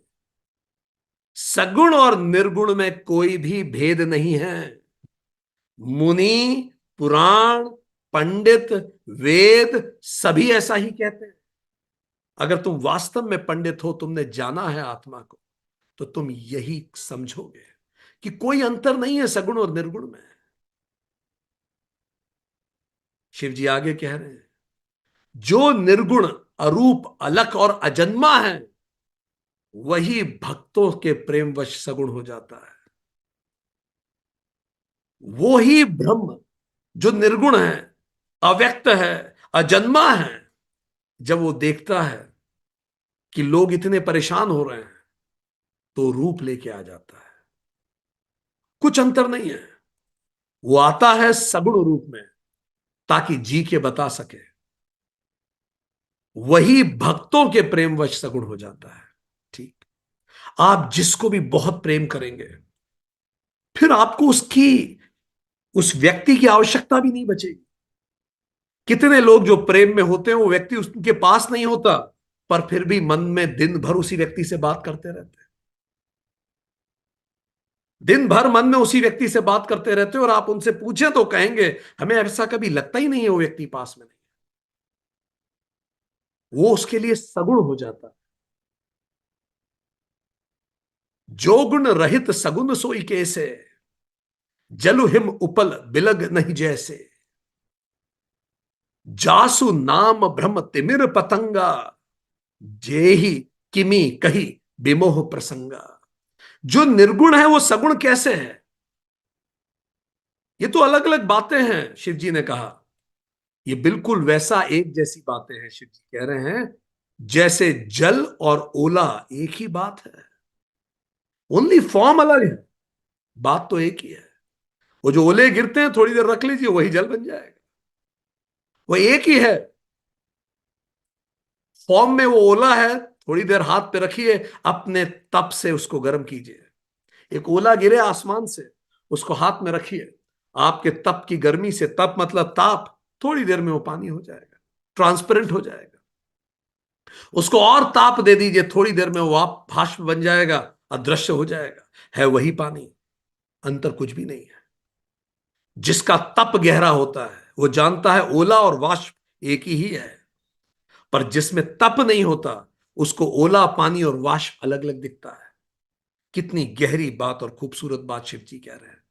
सगुण और निर्गुण में कोई भी भेद नहीं है। मुनि, पुराण, पंडित, वेद सभी ऐसा ही कहते हैं। अगर तुम वास्तव में पंडित हो, तुमने जाना है आत्मा को, तो तुम यही समझोगे कि कोई अंतर नहीं है सगुण और निर्गुण में। शिव जी आगे कह रहे हैं, जो निर्गुण, अरूप, अलख और अजन्मा है, वही भक्तों के प्रेमवश सगुण हो जाता है। वो ही ब्रह्म जो निर्गुण है, अव्यक्त है, अजन्मा है, जब वो देखता है कि लोग इतने परेशान हो रहे हैं, तो रूप लेके आ जाता है। कुछ अंतर नहीं है, वो आता है सगुण रूप में ताकि जी के बता सके। वही भक्तों के प्रेमवश सगुण हो जाता है। ठीक, आप जिसको भी बहुत प्रेम करेंगे, फिर आपको उस व्यक्ति की आवश्यकता भी नहीं बचेगी। कितने लोग जो प्रेम में होते हैं, वो व्यक्ति उनके पास नहीं होता, पर फिर भी मन में दिन भर उसी व्यक्ति से बात करते रहते हैं। दिन भर मन में उसी व्यक्ति से बात करते रहते हो, और आप उनसे पूछें तो कहेंगे हमें ऐसा कभी लगता ही नहीं है वो व्यक्ति पास में नहीं। वो उसके लिए सगुण हो जाता। जो गुण रहित सगुन सोई कैसे, जलु हिम उपल बिलग नहीं जैसे। जासु नाम ब्रह्म तिमिर पतंगा, जेहि किमी कही विमोह प्रसंगा। जो निर्गुण है वो सगुण कैसे है? ये तो अलग अलग बातें हैं, शिव जी ने कहा। ये बिल्कुल वैसा एक जैसी बातें हैं। शिव जी कह रहे हैं, जैसे जल और ओला एक ही बात है, ओनली फॉर्म अलग है, बात तो एक ही है। वो जो ओले गिरते हैं, थोड़ी देर रख लीजिए, वही जल बन जाएगा। वो एक ही है, फॉर्म में वो ओला है, थोड़ी देर हाथ पे रखिए, अपने तप से उसको गर्म कीजिए। एक ओला गिरे आसमान से, उसको हाथ में रखिए, आपके तप की गर्मी से, तप मतलब ताप, थोड़ी देर में वो पानी हो जाएगा, ट्रांसपेरेंट हो जाएगा। उसको और ताप दे दीजिए, थोड़ी देर में वो आप भाष्प बन जाएगा, अदृश्य हो जाएगा। है वही पानी, अंतर कुछ भी नहीं है। जिसका तप गहरा होता है वो जानता है ओला और वाष्प एक ही है, पर जिसमें तप नहीं होता, उसको ओला पानी और वाष्प अलग अलग दिखता है। कितनी गहरी बात और खूबसूरत बात शिव जी कह रहे हैं।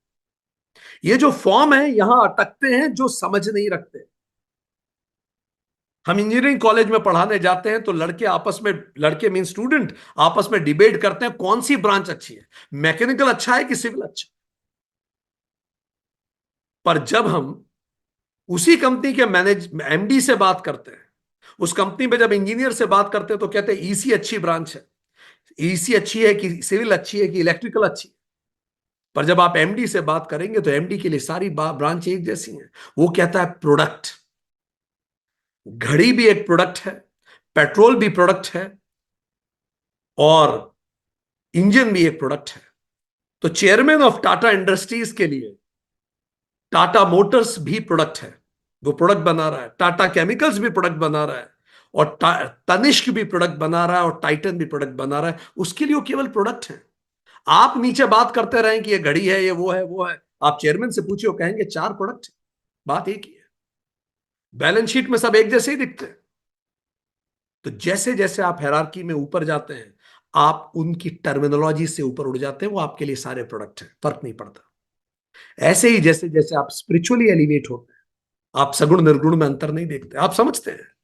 ये जो फॉर्म है, यहां अटकते हैं जो समझ नहीं रखते। हम इंजीनियरिंग कॉलेज में पढ़ाने जाते हैं तो लड़के आपस में, लड़के मीन स्टूडेंट, आपस में डिबेट करते हैं कौन सी ब्रांच अच्छी है, मैकेनिकल अच्छा है कि सिविल अच्छा। पर जब हम उसी कंपनी के एमडी से बात करते हैं, उस कंपनी में जब इंजीनियर से बात करते हैं, तो कहते हैं ईसी अच्छी ब्रांच है, ईसी अच्छी है कि सिविल अच्छी है कि इलेक्ट्रिकल अच्छी है। पर जब आप एमडी से बात करेंगे, तो एमडी के लिए सारी ब्रांच एक जैसी है। वो कहता है प्रोडक्ट, घड़ी भी एक प्रोडक्ट है, पेट्रोल भी प्रोडक्ट है, और इंजन भी एक प्रोडक्ट है। तो चेयरमैन ऑफ टाटा इंडस्ट्रीज के लिए टाटा मोटर्स भी प्रोडक्ट है, वो प्रोडक्ट बना रहा है। टाटा केमिकल्स भी प्रोडक्ट बना रहा है, और तनिष्क भी प्रोडक्ट बना रहा है, और टाइटन भी प्रोडक्ट बना रहा है। उसके लिए वो केवल प्रोडक्ट है। आप नीचे बात करते रहें कि ये घड़ी है, ये वो है, वो है, आप चेयरमैन से पूछिए, वो कहेंगे चार प्रोडक्ट है, बात एक ही है। बैलेंस शीट में सब एक जैसे ही दिखते हैं। तो जैसे जैसे आप हायरार्की में ऊपर जाते हैं, आप उनकी टर्मिनोलॉजी से ऊपर उड़ जाते हैं, वो आपके लिए सारे प्रोडक्ट हैं, फर्क नहीं पड़ता। ऐसे ही जैसे जैसे आप स्पिरिचुअली एलिवेट होते हैं, आप सगुण निर्गुण में अंतर नहीं देखते, आप समझते हैं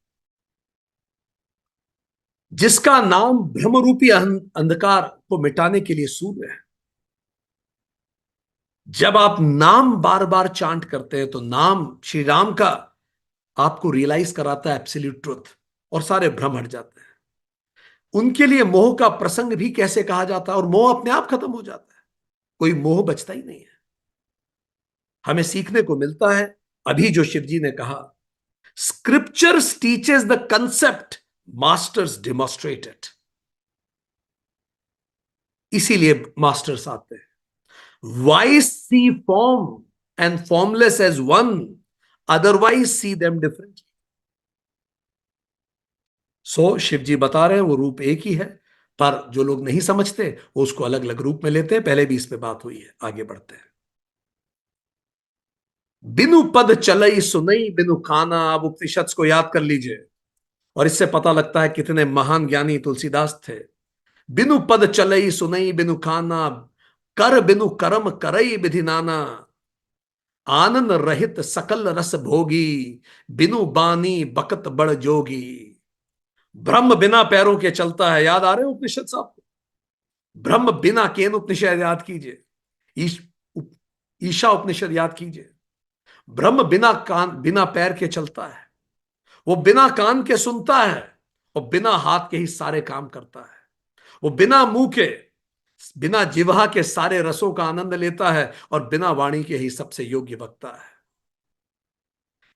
जिसका नाम ब्रह्मरूपी अंधकार को मिटाने के लिए सूर्य है। जब आप नाम बार बार चांट करते हैं, तो नाम श्री राम का आपको रियलाइज कराता है एब्सोल्यूट ट्रुथ। और सारे भ्रम हट जाते हैं। उनके लिए मोह का प्रसंग भी कैसे कहा जाता है, और मोह अपने आप खत्म हो जाता है, कोई मोह बचता ही नहीं है। हमें सीखने को मिलता है अभी जो शिव जी ने कहा, scriptures teaches the concept, masters demonstrate it. इसीलिए मास्टर्स आते हैं। Why see form and formless as one, otherwise see them different. So Shiv ji बता रहे हैं वो रूप एक ही है, पर जो लोग नहीं समझते वो उसको अलग अलग रूप में लेते हैं। पहले भी इस पे बात हुई है, आगे बढ़ते हैं। बिनु पद चलई सुनई बिनु खाना। आप उपनिषद को याद कर लीजिए और इससे पता लगता है कितने महान ज्ञानी तुलसीदास थे। बिनु पद चलई सुनई बिनु खाना, कर बिनु कर्म करई विधि नाना। आनंद रहित सकल रस भोगी, बिनु बानी बकत बड़ जोगी। ब्रह्म बिना पैरों के चलता है, याद आ रहे हैं उपनिषद साहब? ब्रह्म बिना, केन उपनिषद याद कीजिए, ईश, ईशा उपनिषद याद कीजिए। ब्रह्म बिना कान बिना पैर के चलता है, वो बिना कान के सुनता है, और बिना हाथ के ही सारे काम करता है। वो बिना मुंह के, बिना जिह्वा के सारे रसों का आनंद लेता है, और बिना वाणी के ही सबसे योग्य वक्ता है।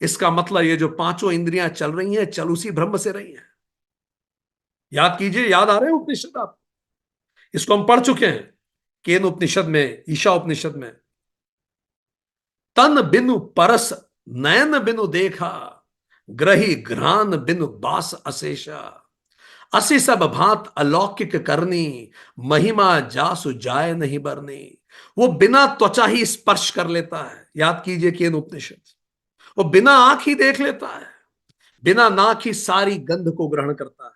इसका मतलब ये जो पांचों इंद्रियां चल रही हैं, चल उसी ब्रह्म से रही हैं। याद कीजिए, याद आ रहे हैं उपनिषद आप? इसको हम पढ़ चुके हैं केन उपनिषद में, ईशा उपनिषद में। तन बिनु परस नयन बिनु देखा, ग्रही घ्राण बिनु बास अशेषा। असि सब भांत अलौकिक करनी, महिमा जासु जाय नहीं बरनी। वो बिना त्वचा ही स्पर्श कर लेता है, याद कीजिए केन उपनिषद। वो बिना आंख ही देख लेता है, बिना नाक ही सारी गंध को ग्रहण करता है।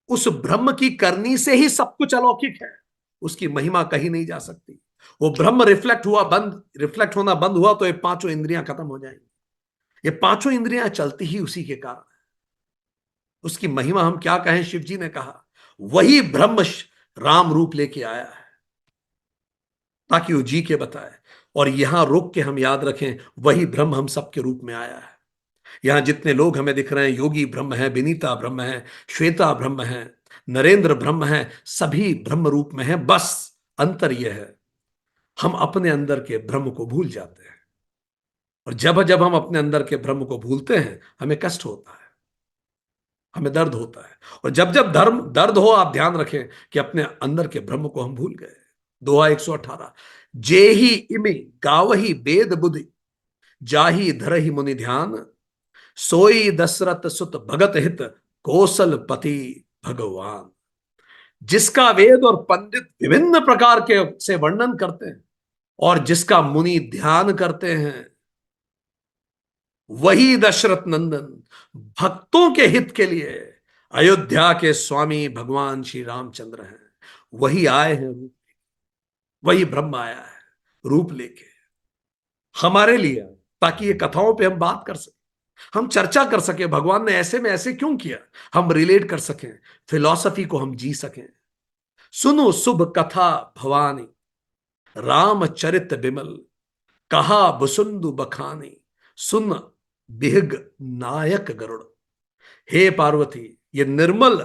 उस ब्रह्म की करनी से ही सब कुछ अलौकिक है, उसकी महिमा कहीं नहीं जा सकती। वो ब्रह्म रिफ्लेक्ट होना बंद हुआ तो ये पांचों इंद्रियां खत्म हो जाएंगी। ये पांचों इंद्रियां चलती ही उसी के कारण है। उसकी महिमा हम क्या कहें? शिव जी ने कहा वही ब्रह्म राम रूप लेके आया है, ताकि वो जी के बताए। और यहां रुक के हम याद रखें, वही ब्रह्म हम सबके रूप में आया है। यहां जितने लोग हमें दिख रहे हैं, योगी ब्रह्म है, विनीता ब्रह्म है, श्वेता ब्रह्म है, नरेंद्र ब्रह्म है, सभी ब्रह्म रूप में है। बस अंतर यह है, हम अपने अंदर के ब्रह्म को भूल जाते हैं। और जब जब हम अपने अंदर के ब्रह्म को भूलते हैं, हमें कष्ट होता है, हमें दर्द होता है। और जब जब दर्द हो, आप ध्यान रखें कि अपने अंदर के ब्रह्म को हम भूल गए। दोहा 118, जेहि इमे गावही वेद बुद्धि, जाहि धरहि मुनि ध्यान। सोई दशरथ सुत भगत हित, कौशल पति भगवान। जिसका वेद और पंडित विभिन्न प्रकार के से वर्णन करते हैं, और जिसका मुनि ध्यान करते हैं, वही दशरथ नंदन भक्तों के हित के लिए अयोध्या के स्वामी भगवान श्री रामचंद्र हैं। वही आए हैं, वही ब्रह्म आया है रूप लेके हमारे लिए, ताकि ये कथाओं पे हम बात कर सकें, हम चर्चा कर सकें भगवान ने ऐसे में ऐसे क्यों किया, हम रिलेट कर सकें, फिलॉसफी को हम जी सकें। सुनो शुभ कथा भवानी, रामचरित बिमल। कहा बुसुंदु बखानी, सुन बिहग नायक गरुड़। हे पार्वती, ये निर्मल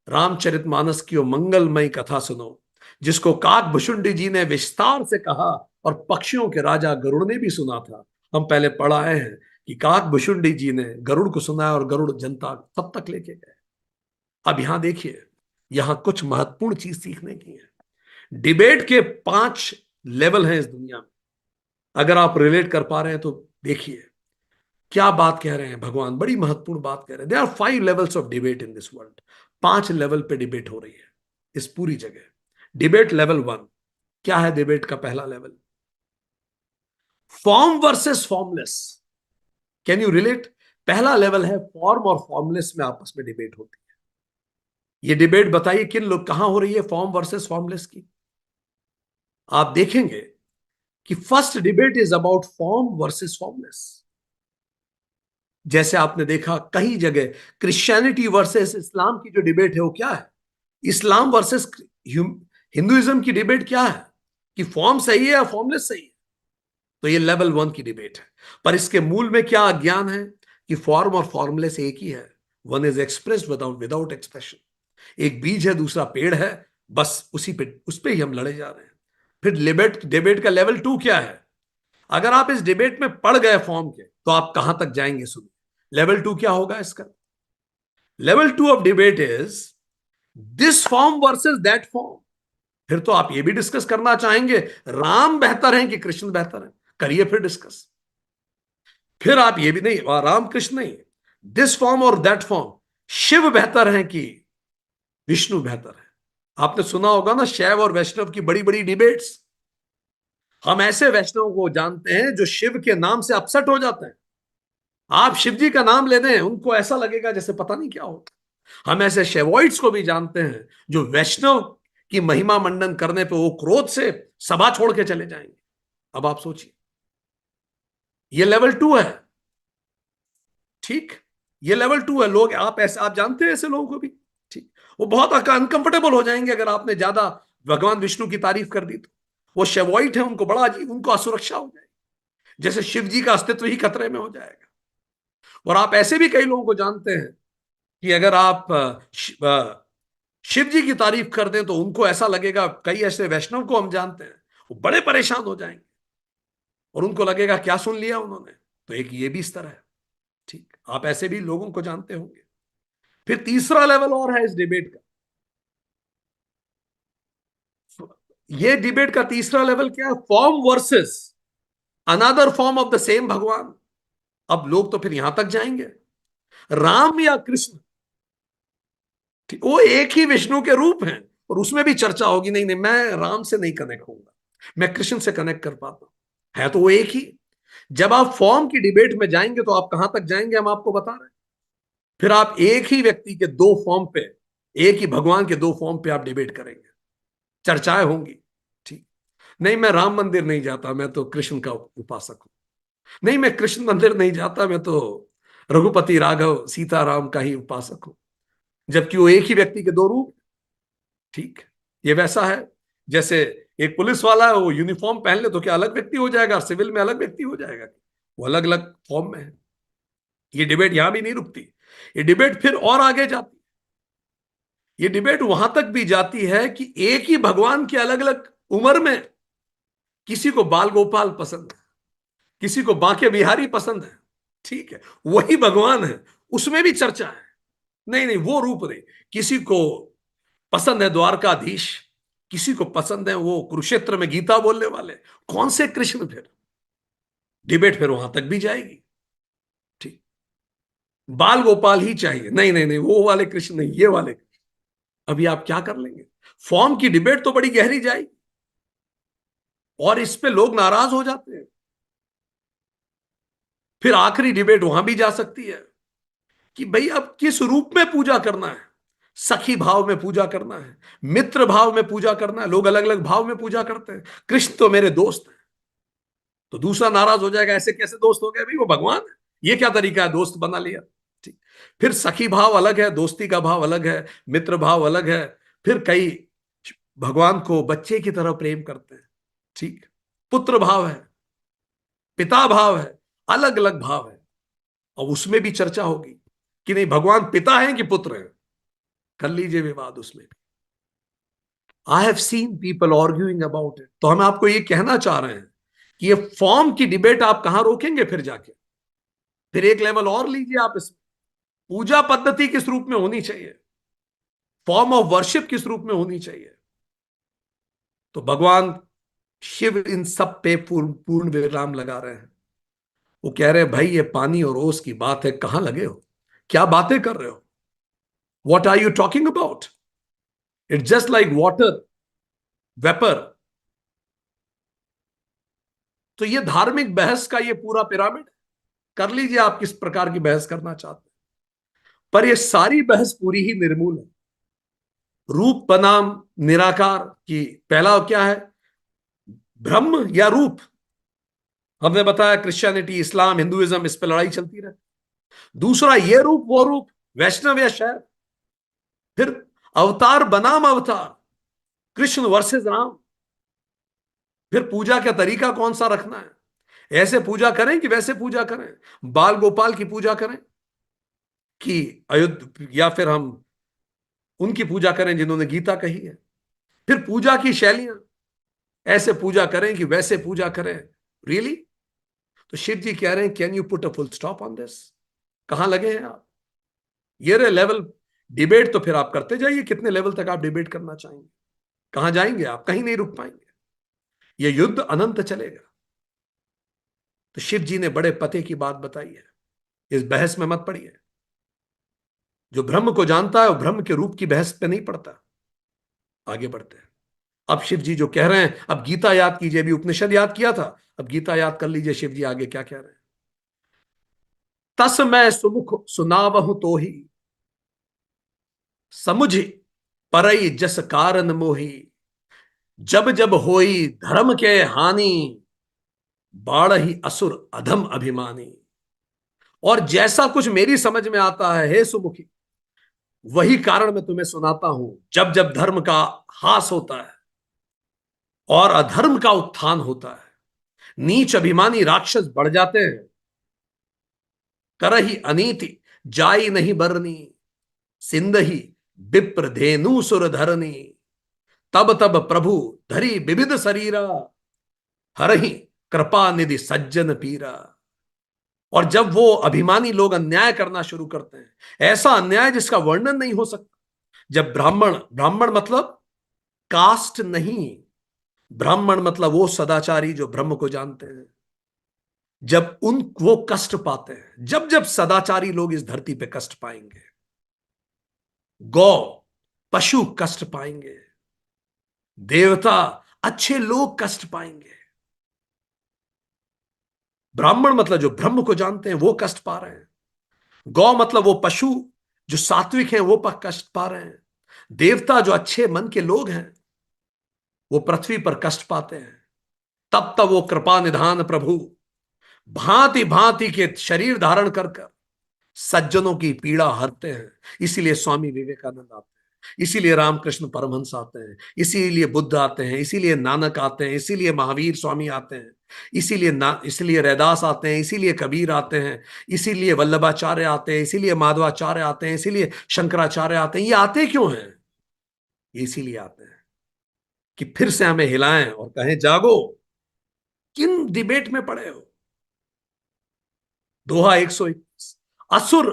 रामचरितमानस की मंगलमयी कथा सुनो, जिसको काक भुषुंडी जी ने विस्तार से कहा, और पक्षियों के राजा गरुड़ ने भी सुना था। हम पहले पढ़ आए हैं कि काक भुषुंडी जी ने गरुड़ को सुनाया, और गरुड़ जनता तब तक लेके गए। अब यहां देखिए, यहां कुछ महत्वपूर्ण चीज सीखने की है। डिबेट के 5 लेवल हैं इस दुनिया में। अगर आप रिलेट कर पा रहे हैं तो देखिए क्या बात कह रहे हैं भगवान, बड़ी महत्वपूर्ण बात कह रहे हैं। There are 5 levels of debate in this world. 5 level पे डिबेट हो रही है इस पूरी जगह। डिबेट लेवल 1 क्या है? डिबेट का पहला level, form versus formless. Can you relate? पहला लेवल है फॉर्म और फॉर्मलेस में आपस में डिबेट होती है। ये डिबेट बताइए किन लोग, कहां हो रही है? फॉर्म वर्सेस फॉर्मलेस की। आप देखेंगे कि first debate is about form versus formless. जैसे आपने देखा कई जगह क्रिश्चियनिटी वर्सेस इस्लाम की जो डिबेट है वो क्या है? इस्लाम वर्सेस हिंदुइज्म की डिबेट क्या है कि फॉर्म सही है या फॉर्मलेस सही है। तो ये लेवल 1 की डिबेट है, पर इसके मूल में क्या अज्ञान है? कि फॉर्म और फॉर्मूले से एक ही है। One is expressed without without expression. एक बीज है, दूसरा पेड़ है, बस उसी पे उस पे ही हम लड़े जा रहे हैं। फिर डिबेट डिबेट का लेवल 2 क्या है? अगर आप इस डिबेट में पड़ गए फॉर्म के, तो आप कहां तक जाएंगे? सुनिए, लेवल 2 क्या होगा इसका। Level 2 of debate is this form versus that form. फिर तो आप ये भी डिस्कस करना चाहेंगे राम बेहतर हैं कि कृष्ण बेहतर हैं, करिए फिर डिस्कस। फिर आप ये भी नहीं, राम कृष्ण नहीं, दिस फॉर्म और दैट फॉर्म, शिव बेहतर हैं कि विष्णु बेहतर है। आपने सुना होगा ना शैव और वैष्णव की बड़ी बड़ी डिबेट्स। हम ऐसे वैष्णव को जानते हैं जो शिव के नाम से अपसेट हो जाते हैं। आप शिव जी का नाम ले दें, उनको ऐसा लगेगा जैसे पता नहीं क्या हो। हम ऐसे शेवॉइट्स को भी जानते हैं जो वैष्णव की महिमा मंडन करने पे वो क्रोध से सभा छोड़ के चले जाएंगे। अब आप सोचिए, ये लेवल 2 है। ठीक, ये लेवल 2 है। लोग, आप ऐसे, आप जानते हैं ऐसे लोगों को भी। ठीक, वो बहुत अनकंफर्टेबल हो जाएंगे अगर आपने ज्यादा भगवान विष्णु की तारीफ कर दी तो। वो शेवॉइट है, उनको बड़ा अजीब, उनको असुरक्षा हो जाएगी, जैसे शिव जी का अस्तित्व ही खतरे में हो जाएगा। और आप ऐसे भी कई लोगों को जानते हैं कि अगर आप शिव जी की तारीफ कर दें तो उनको ऐसा लगेगा, कई ऐसे वैष्णव को हम जानते हैं, वो बड़े परेशान हो जाएंगे और उनको लगेगा क्या सुन लिया उन्होंने। तो एक ये भी स्तर है। ठीक, आप ऐसे भी लोगों को जानते होंगे। फिर तीसरा लेवल और है इस डिबेट का। ये डिबेट का तीसरा लेवल क्या है? Form versus another form of the same भगवान। अब लोग तो फिर यहां तक जाएंगे, राम या कृष्ण, ठीक, वो एक ही विष्णु के रूप हैं, और उसमें भी चर्चा होगी, नहीं नहीं मैं राम से नहीं कनेक्ट होऊंगा, मैं कृष्ण से कनेक्ट कर पाता हूं। है तो वो एक ही। जब आप फॉर्म की डिबेट में जाएंगे तो आप कहां तक जाएंगे, हम आपको बता रहे हैं। फिर आप एक ही व्यक्ति के दो फॉर्म पे, एक ही भगवान के दो फॉर्म पे आप डिबेट करेंगे, चर्चाएं होंगी। ठीक, नहीं मैं राम मंदिर नहीं जाता, मैं तो कृष्ण का उपासक हूं। नहीं मैं कृष्ण मंदिर नहीं जाता, मैं तो रघुपति राघव सीताराम का ही उपासक हूं। जबकि वो एक ही व्यक्ति के दो रूप। ठीक, ये वैसा है जैसे एक पुलिस वाला है, वो यूनिफॉर्म पहन ले तो क्या अलग व्यक्ति हो जाएगा, सिविल में अलग व्यक्ति हो जाएगा? वो अलग अलग फॉर्म में है। ये डिबेट यहां भी नहीं रुकती, ये डिबेट फिर और आगे जाती है। ये डिबेट वहां तक भी जाती है कि एक ही भगवान की अलग अलग उम्र में, किसी को बाल गोपाल पसंद है, किसी को बांके बिहारी पसंद है। ठीक है, वही भगवान है, उसमें भी चर्चा है। नहीं नहीं वो रूप नहीं, किसी को पसंद है द्वारकाधीश, किसी को पसंद है वो कुरुक्षेत्र में गीता बोलने वाले। कौन से कृष्ण? फिर डिबेट फिर वहां तक भी जाएगी। ठीक, बाल गोपाल ही चाहिए, नहीं नहीं नहीं वो वाले कृष्ण नहीं, ये वाले कृष्ण। अभी आप क्या कर लेंगे? फॉर्म की डिबेट तो बड़ी गहरी जाएगी, और इस पे लोग नाराज हो जाते हैं। फिर आखिरी डिबेट वहां भी जा सकती है कि भाई अब किस रूप में पूजा करना है। सखी भाव में पूजा करना है, मित्र भाव में पूजा करना है। लोग अलग अलग भाव में पूजा करते हैं। कृष्ण तो मेरे दोस्त हैं, तो दूसरा नाराज हो जाएगा, ऐसे कैसे दोस्त हो गए, भाई वो भगवान है, ये क्या तरीका है, दोस्त बना लिया। ठीक, फिर सखी भाव अलग है, दोस्ती का भाव अलग है, मित्र भाव अलग है। फिर कई भगवान को बच्चे की तरह प्रेम करते हैं। ठीक, पुत्र भाव है, पिता भाव है, अलग अलग भाव है। और उसमें भी चर्चा होगी कि नहीं भगवान पिता है कि पुत्र है, कर लीजिए विवाद उसमें। I have seen people arguing about it. तो हम आपको ये कहना चाह रहे हैं कि ये फॉर्म की डिबेट आप कहां रोकेंगे? फिर जाके फिर एक लेवल और लीजिए आप इस, पूजा पद्धति किस रूप में होनी चाहिए, फॉर्म ऑफ वर्शिप किस रूप में होनी चाहिए। तो भगवान शिव इन सब पे पूर्ण पूर्ण विराम लगा रहे हैं। वो कह रहे हैं भाई ये पानी और ओस की बात है, कहां लगे हो, क्या बातें कर रहे हो, what are you talking about, it's just like water vapour. तो ये धार्मिक बहस का ये पूरा पिरामिड, कर लीजिए आप किस प्रकार की बहस करना चाहते हैं, पर ये सारी बहस पूरी ही निर्मूल है। रूप बनाम निराकार की पहला क्या है, ब्रह्म या रूप। हमने बताया क्रिश्चियनिटी, इस्लाम, हिंदुइज्म, इस पे लड़ाई चलती रहे। दूसरा ये रूप वो रूप, वैष्णव या शैव। फिर अवतार बनाम अवतार, कृष्ण वर्सेस राम। फिर पूजा का तरीका कौन सा रखना है, ऐसे पूजा करें कि वैसे पूजा करें, बाल गोपाल की पूजा करें कि अयोध्या, या फिर हम उनकी पूजा करें जिन्होंने गीता कही है। फिर पूजा की शैलियां, ऐसे पूजा करें कि वैसे पूजा करें, रियली? तो शिव जी कह रहे हैं, can you put a full stop on this? कहां लगे हैं आप? ये रे लेवल डिबेट। तो फिर आप करते जाइए, कितने लेवल तक आप डिबेट करना चाहेंगे? कहां जाएंगे आप? कहीं नहीं रुक पाएंगे, ये युद्ध अनंत चलेगा। तो शिव जी ने बड़े पते की बात बताई है, इस बहस में मत पड़िए। जो ब्रह्म को जानता है वो ब्रह्म के रूप की बहस पे नहीं पड़ता। आगे बढ़ते हैं। अब शिव जी जो कह रहे हैं, अब गीता याद कीजिए, अभी उपनिषद याद किया था, अब गीता याद कर लीजिए, शिव जी आगे क्या कह रहे हैं। तस मैं सुमुख सुनावहु तो ही, समुझ परई जस कारण मोही, जब जब होई धर्म के हानि, बाढ़ ही असुर अधम अभिमानी। और जैसा कुछ मेरी समझ में आता है हे सुमुखी, वही कारण मैं तुम्हें सुनाता हूं। जब जब धर्म का हास होता है और अधर्म का उत्थान होता है, नीच अभिमानी राक्षस बढ़ जाते हैं, करही अनीति जाई नहीं बरनी, सिंदही विप्र धेनु सुर धरनी, तब तब प्रभु धरी विविध शरीरा, हरहि कृपा निधि सज्जन पीरा। और जब वो अभिमानी लोग अन्याय करना शुरू करते हैं, ऐसा अन्याय जिसका वर्णन नहीं हो सकता, जब ब्राह्मण, ब्राह्मण मतलब कास्ट नहीं, ब्राह्मण मतलब वो सदाचारी जो ब्रह्म को जानते हैं, जब उन वो कष्ट पाते हैं, जब जब सदाचारी लोग इस धरती पे कष्ट पाएंगे, गौ पशु कष्ट पाएंगे, देवता अच्छे लोग कष्ट पाएंगे, ब्राह्मण मतलब जो ब्रह्म को जानते हैं वो कष्ट पा रहे हैं, गौ मतलब वो पशु जो सात्विक हैं वो कष्ट पा रहे हैं, देवता जो अच्छे मन के लोग हैं वो पृथ्वी पर कष्ट पाते हैं। तब तब वो कृपा निधान प्रभु भांति भांति के शरीर धारण कर कर सज्जनों की पीड़ा हरते हैं। इसीलिए स्वामी विवेकानंद आते हैं, इसीलिए रामकृष्ण परमहंस आते हैं, इसीलिए बुद्ध आते हैं, इसीलिए नानक आते हैं, इसीलिए महावीर स्वामी आते हैं, इसलिए रैदास आते हैं, इसीलिए कबीर आते हैं, इसीलिए वल्लभाचार्य आते हैं, इसीलिए माधवाचार्य आते हैं, इसीलिए शंकराचार्य आते हैं। ये आते क्यों हैं? ये इसीलिए आते हैं कि फिर से हमें हिलाएं और कहें, जागो, किन डिबेट में पड़े हो? दोहा 121, असुर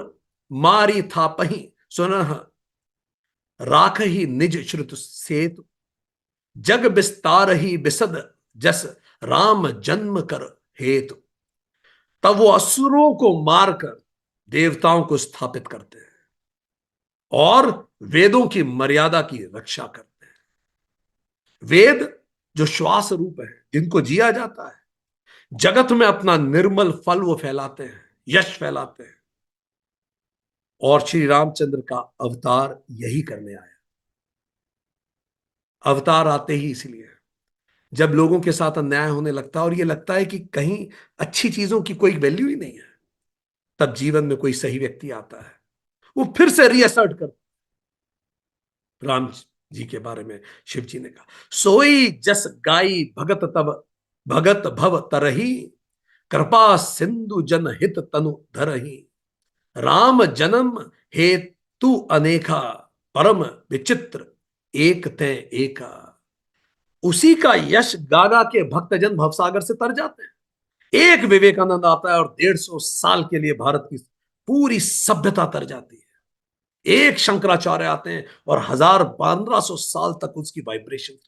मारी था पही सुनह, राख ही निज श्रुत सेतु, जग विस्तार ही बिसद जस, राम जन्म कर हेतु। तब वो असुरों को मारकर देवताओं को स्थापित करते हैं और वेदों की मर्यादा की रक्षा करते हैं। वेद जो श्वास रूप है, जिनको जिया जाता है, जगत में अपना निर्मल फल वो फैलाते हैं, यश फैलाते हैं। और श्री रामचंद्र का अवतार यही करने आया। अवतार आते ही इसलिए, जब लोगों के साथ अन्याय होने लगता है और ये लगता है कि कहीं अच्छी चीजों की कोई वैल्यू ही नहीं है, तब जीवन में कोई सही व्यक्ति आता है, वो फिर से रीअसर्ट कर। राम जी के बारे में शिव जी ने कहा, सोई जस गाई भगत तब, भगत भव तरही, कृपा सिंधु जन हित तनु धरही, राम जन्म हेतु अनेका, परम विचित्र एक ते एका। उसी का यश गागा के भक्तजन भवसागर से तर जाते हैं। एक विवेकानंद आता है और 150 साल के लिए भारत की पूरी सभ्यता तर जाती है। एक शंकराचार्य आते हैं और 1000-1500 साल तक उसकी वाइब्रेशन।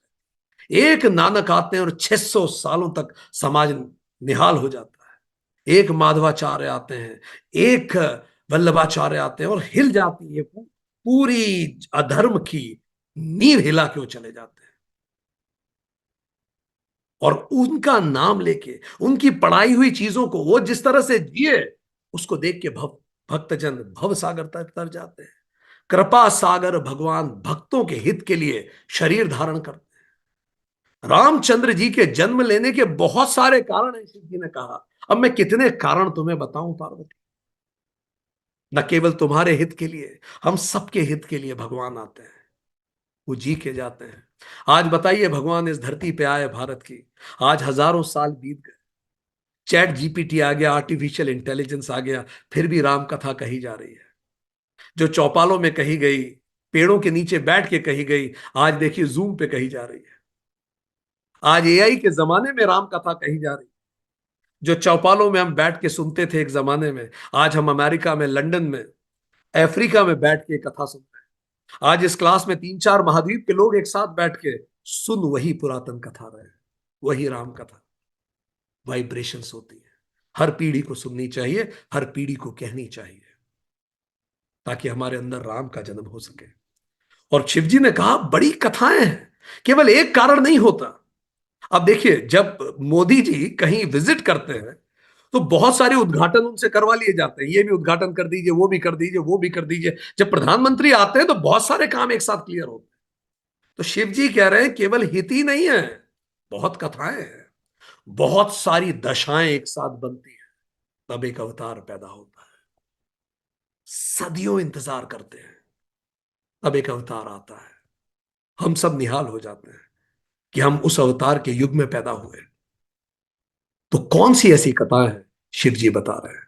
एक नानक आते हैं और 600 सालों तक समाज निहाल हो जाता है। एक माधवाचार्य आते हैं, एक वल्लभाचार्य आते हैं और हिल जाती है पूरी अधर्म की नींव, हिला के वो चले जाते हैं। और उनका नाम लेके, उनकी पढ़ाई हुई चीजों को वो जिस तरह से जिए, उसको देख के भक्तजन भव सागर तक तर जाते हैं। कृपा सागर भगवान भक्तों के हित के लिए शरीर धारण करते हैं। रामचंद्र जी के जन्म लेने के बहुत सारे कारण हैं, शिव जी ने कहा। अब मैं कितने कारण तुम्हें बताऊं पार्वती? न केवल तुम्हारे हित के लिए, हम सबके हित के लिए भगवान आते हैं, वो जी के जाते हैं। आज बताइए, भगवान इस धरती पे आए भारत की, आज हजारों साल बीत गए, चैट जीपीटी आ गया, आर्टिफिशियल इंटेलिजेंस आ गया, फिर भी राम कथा कही जा रही है। जो चौपालों में कही गई, पेड़ों के नीचे बैठ के कही गई, आज देखिए जूम पे कही जा रही है। आज एआई के जमाने में राम कथा कही जा रही है। जो चौपालों में हम बैठ के सुनते थे एक जमाने में, आज हम अमेरिका में, लंदन में, अफ्रीका में बैठ के कथा सुनते हैं। आज इस क्लास में 3-4 महाद्वीप के लोग एक साथ बैठ के सुन वही पुरातन कथा रहे हैं, वही राम कथा। वाइब्रेशंस होती है, हर पीढ़ी को सुननी चाहिए, हर पीढ़ी को कहनी चाहिए, ताकि हमारे अंदर राम का जन्म हो सके। और शिव जी ने कहा बड़ी कथाएं हैं, केवल एक कारण नहीं होता। अब देखिए, जब मोदी जी कहीं विजिट करते हैं तो बहुत सारे उद्घाटन उनसे करवा लिए जाते हैं, ये भी उद्घाटन कर दीजिए, वो भी कर दीजिए, वो भी कर दीजिए। जब प्रधानमंत्री आते हैं तो बहुत सारे काम एक साथ क्लियर होते हैं। तो शिव जी कह रहे हैं केवल हित ही नहीं है, बहुत कथाएं हैं, बहुत सारी दशाएं एक साथ बनती हैं, तब एक अवतार पैदा होता है। सदियों इंतजार करते हैं, तब एक अवतार आता है। हम सब निहाल हो जाते हैं कि हम उस अवतार के युग में पैदा हुए। तो कौन सी ऐसी कथा है, शिव जी बता रहे हैं।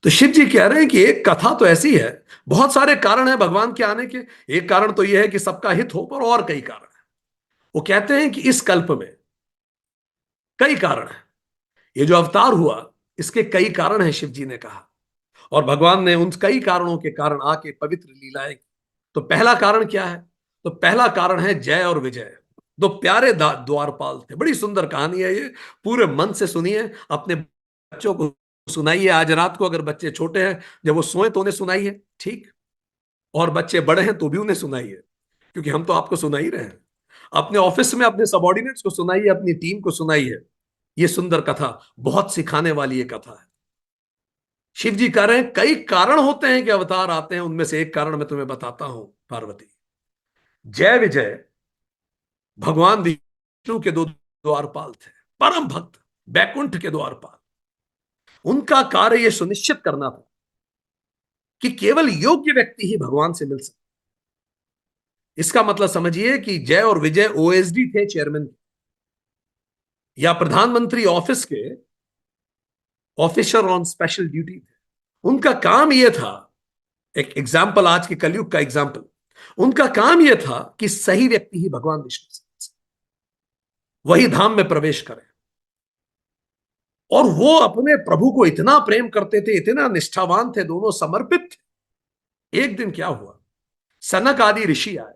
तो शिव जी कह रहे हैं कि एक कथा तो ऐसी है, बहुत सारे कारण हैं भगवान के आने के। एक कारण तो यह है कि सबका हित हो, पर और कई कारण हैं। वो कहते हैं कि इस कल्प में कई कारण हैं। ये जो अवतार हुआ, इसके कई कारण हैं, शिव जी ने कहा। और भगवान ने उन कई कारणों के कारण आके पवित्र लीलाएं की। तो पहला कारण क्या है? तो पहला कारण है जय और विजय। दो प्यारे द्वारपाल थे। बड़ी सुंदर कहानी है ये, पूरे मन से सुनिए, अपने बच्चों को सुनाइए। आज रात को अगर बच्चे छोटे हैं, जब वो सोए तो उन्हें सुनाइए, ठीक। और बच्चे बड़े हैं तो भी उन्हें सुनाइए, क्योंकि हम तो आपको सुना ही रहे हैं। अपने ऑफिस में अपने सबॉर्डिनेट्स को सुनाइए, अपनी टीम को सुनाइए। ये सुंदर कथा, बहुत सिखाने वाली ये कथा है। शिव जी कह रहे हैं कई कारण होते हैं कि अवतार आते हैं, उनमें से एक कारण मैं तुम्हें बताता हूं पार्वती। जय विजय भगवान विष्णु के दो द्वारपाल थे, परम भक्त, बैकुंठ के द्वारपाल। उनका कार्य यह सुनिश्चित करना था कि केवल योग्य व्यक्ति ही भगवान से मिल सकता। इसका मतलब समझिए कि जय और विजय ओएसडी थे, चेयरमैन या प्रधानमंत्री ऑफिस के ऑफिसर ऑन स्पेशल ड्यूटी थे। उनका काम यह था, एक एग्जाम्पल, आज के कलयुग का एग्जाम्पल, उनका काम यह था कि सही व्यक्ति ही भगवान विष्णु से वही धाम में प्रवेश करे। और वो अपने प्रभु को इतना प्रेम करते थे, इतना निष्ठावान थे, दोनों समर्पित थे। एक दिन क्या हुआ, सनक आदि ऋषि आए,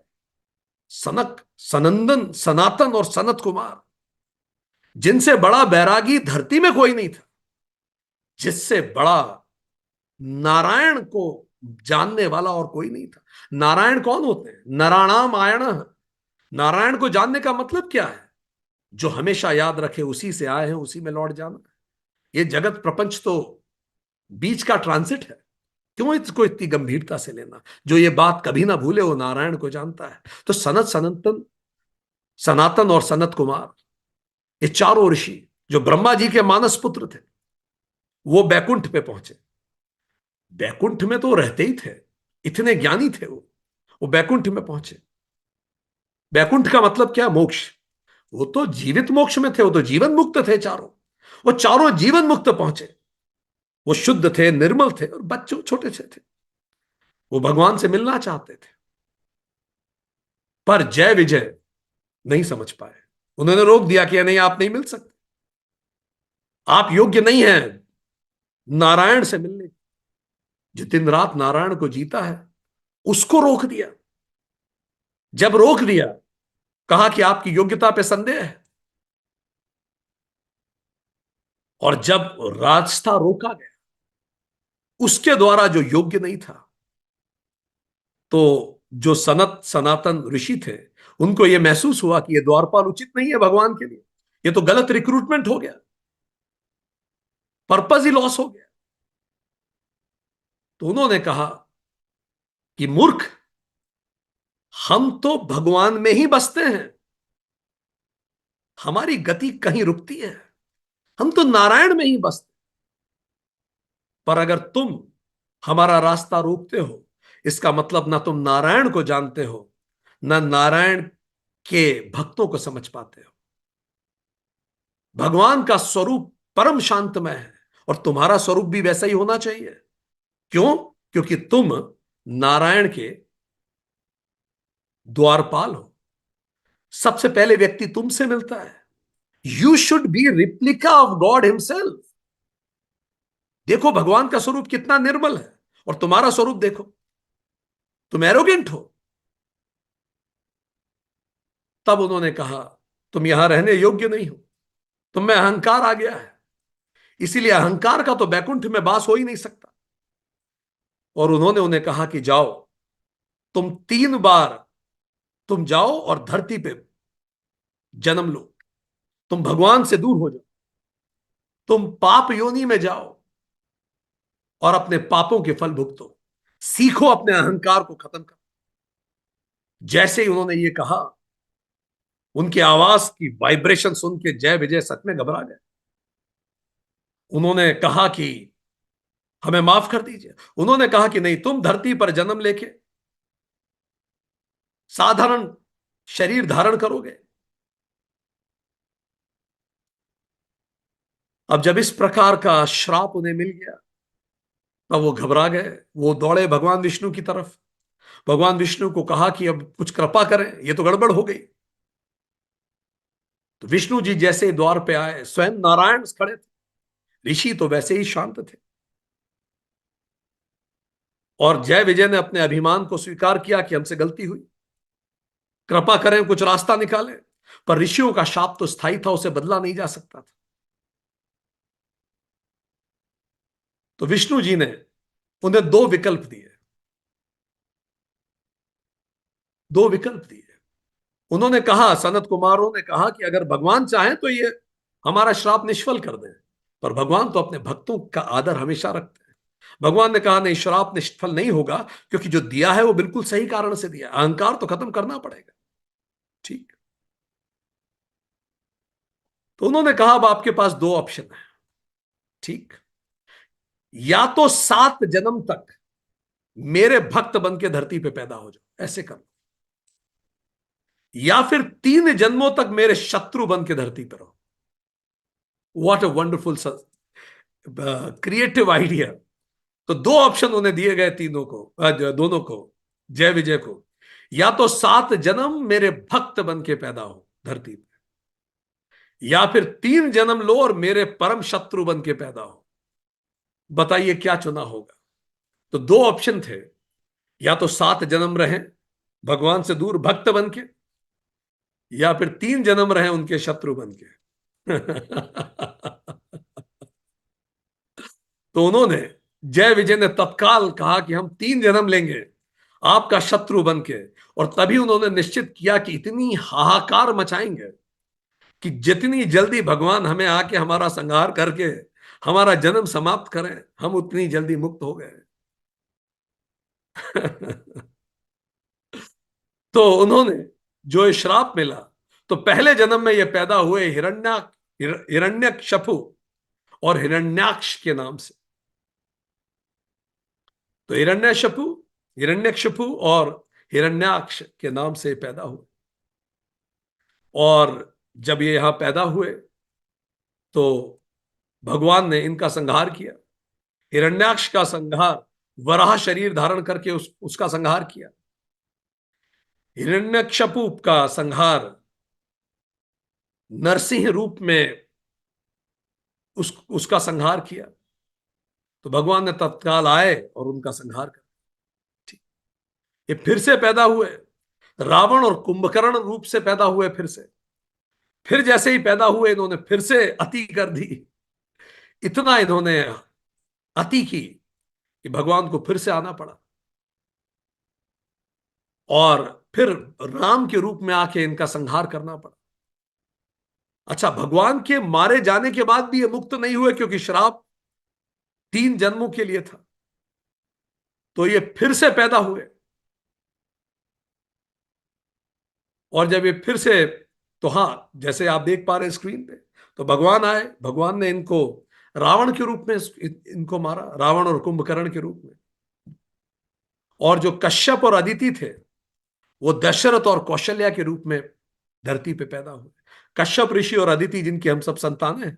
सनक, सनंदन, सनातन और सनत कुमार, जिनसे बड़ा बैरागी धरती में कोई नहीं था, जिससे बड़ा नारायण को जानने वाला और कोई नहीं था। नारायण कौन होते हैं? नारायणाम आयण। नारायण को जानने का मतलब क्या है? जो हमेशा याद रखे उसी से आए हैं, उसी में लौट जाना। ये जगत प्रपंच तो बीच का ट्रांसिट है, क्यों इसको इतनी गंभीरता से लेना? जो ये बात कभी ना भूले वो नारायण को जानता है। तो सनत, सनातन, सनातन और सनत कुमार, ये चारों ऋषि जो ब्रह्मा जी के मानस पुत्र थे, वो बैकुंठ पे पहुंचे। बैकुंठ में तो रहते ही थे, इतने ज्ञानी थे वो बैकुंठ में पहुंचे। बैकुंठ का मतलब क्या? मोक्ष। वो तो जीवित मोक्ष में थे, वो तो जीवन मुक्त थे चारों। वो चारों जीवन मुक्त पहुंचे। वो शुद्ध थे, निर्मल थे, और बच्चों छोटे से थे। वो भगवान से मिलना चाहते थे, पर जय विजय नहीं समझ पाए। उन्होंने रोक दिया कि नहीं, आप नहीं मिल सकते, आप योग्य नहीं हैं नारायण से मिलने। जो दिन रात नारायण को जीता है, उसको रोक दिया। जब रोक दिया, कहा कि आपकी योग्यता पे संदेह है। और जब रास्ता रोका गया उसके द्वारा जो योग्य नहीं था, तो जो सनत सनातन ऋषि थे, उनको यह महसूस हुआ कि यह द्वारपाल उचित नहीं है भगवान के लिए, यह तो गलत रिक्रूटमेंट हो गया, पर्पज ही लॉस हो गया। तो उन्होंने कहा कि मूर्ख, हम तो भगवान में ही बसते हैं, हमारी गति कहीं रुकती है, हम तो नारायण में ही बसते। पर अगर तुम हमारा रास्ता रोकते हो, इसका मतलब ना तुम नारायण को जानते हो, ना नारायण के भक्तों को समझ पाते हो। भगवान का स्वरूप परम शांतमय है, और तुम्हारा स्वरूप भी वैसा ही होना चाहिए। क्यों? क्योंकि तुम नारायण के द्वारपाल हो। सबसे पहले व्यक्ति तुमसे मिलता है। You should be replica of God himself. देखो भगवान का स्वरूप कितना निर्मल है, और तुम्हारा स्वरूप देखो, तुम एरोगेंट हो। तब उन्होंने कहा, तुम यहां रहने योग्य नहीं हो, तुम में अहंकार आ गया है, इसीलिए अहंकार का तो बैकुंठ में वास हो ही नहीं सकता। और उन्होंने उन्हें कहा कि जाओ, तुम 3 बार तुम जाओ और धरती पे जन्म लो, तुम भगवान से दूर हो जाओ, तुम पाप योनि में जाओ और अपने पापों के फल भुगतो, सीखो अपने अहंकार को खत्म कर। जैसे ही उन्होंने ये कहा, उनकी आवाज की वाइब्रेशन सुन के जय विजय सच में घबरा गए। उन्होंने कहा कि हमें माफ कर दीजिए। उन्होंने कहा कि नहीं, तुम धरती पर जन्म लेके साधारण शरीर धारण करोगे। अब जब इस प्रकार का श्राप उन्हें मिल गया, तब वो घबरा गए। वो दौड़े भगवान विष्णु की तरफ। भगवान विष्णु को कहा कि अब कुछ कृपा करें, ये तो गड़बड़ हो गई। तो विष्णु जी जैसे ही द्वार पे आए, स्वयं नारायण खड़े थे। ऋषि तो वैसे ही शांत थे। और जय विजय ने अपने अभिमान को स्वीकार किया कि हमसे गलती हुई, कृपा करें, कुछ रास्ता निकालें। पर ऋषियों का शाप तो स्थायी था, उसे बदला नहीं जा सकता था। तो विष्णु जी ने उन्हें 2 विकल्प दिए। 2 विकल्प दिए। उन्होंने कहा, सनत कुमारों ने कहा कि अगर भगवान चाहें तो ये हमारा श्राप निष्फल कर दें। पर भगवान तो अपने भक्तों का आदर हमेशा रखते हैं। भगवान ने कहा, नहीं, श्राप निष्फल नहीं होगा, क्योंकि जो दिया है वो बिल्कुल सही कारण से दिया। अहंकार तो खत्म करना पड़ेगा। ठीक। तो उन्होंने कहा, अब आपके पास 2 ऑप्शन है। ठीक। या तो 7 जन्म तक मेरे भक्त बन के धरती पे पैदा हो जाओ, ऐसे कर लो। या फिर 3 जन्मों तक मेरे शत्रु बन के धरती पर रहो। What a wonderful creative idea. तो 2 ऑप्शन उन्हें दिए गए, तीनों को, दोनों को, जय विजय को। या तो 7 जन्म मेरे भक्त बन के पैदा हो धरती पे, या फिर 3 जन्म लो और मेरे परम शत्रु बन के पैदा हो। बताइए क्या चुना होगा? तो 2 ऑप्शन थे। या तो 7 जन्म रहे भगवान से दूर भक्त बन के, या फिर 3 जन्म रहे उनके शत्रु बन के। तो उन्होंने, जय विजय ने तत्काल कहा कि हम 3 जन्म लेंगे आपका शत्रु बन के। और तभी उन्होंने निश्चित किया कि इतनी हाहाकार मचाएंगे कि जितनी जल्दी भगवान हमें आके हमारा संहार करके हमारा जन्म समाप्त करें, हम उतनी जल्दी मुक्त हो गए। तो उन्होंने, जो ये श्राप मिला, तो पहले जन्म में ये पैदा हुए हिरण्यकशपु और हिरण्याक्ष के नाम से। तो हिरण्यकशिपु और हिरण्याक्ष के नाम से पैदा हुए। और जब ये यहां पैदा हुए, तो भगवान ने इनका संहार किया। हिरण्याक्ष का संहार, वराह शरीर धारण करके उसका संहार किया। हिरण्यकशिपु का संहार नरसिंह रूप में उसका संहार किया। तो भगवान ने तत्काल आए और उनका संहार कर। ठीक। ये फिर से पैदा हुए, रावण और कुंभकर्ण रूप से पैदा हुए। फिर जैसे ही पैदा हुए, इन्होंने फिर से अति कर दी। इतना इन्होंने अति की कि भगवान को फिर से आना पड़ा। और फिर राम के रूप में आके इनका संहार करना पड़ा। अच्छा, भगवान के मारे जाने के बाद भी ये मुक्त नहीं हुए, क्योंकि श्राप 3 जन्मों के लिए था। तो ये फिर से पैदा हुए। और जब ये फिर से, तो हां, जैसे आप देख पा रहे हैं स्क्रीन पे, तो भगवान आए। भगवान ने इनको रावण के रूप में इनको मारा, रावण और कुंभकर्ण के रूप में। और जो कश्यप और अदिति थे, वो दशरथ और कौशल्या के रूप में धरती पे पैदा हुए। कश्यप ऋषि और अदिति जिनकी हम सब संतान हैं।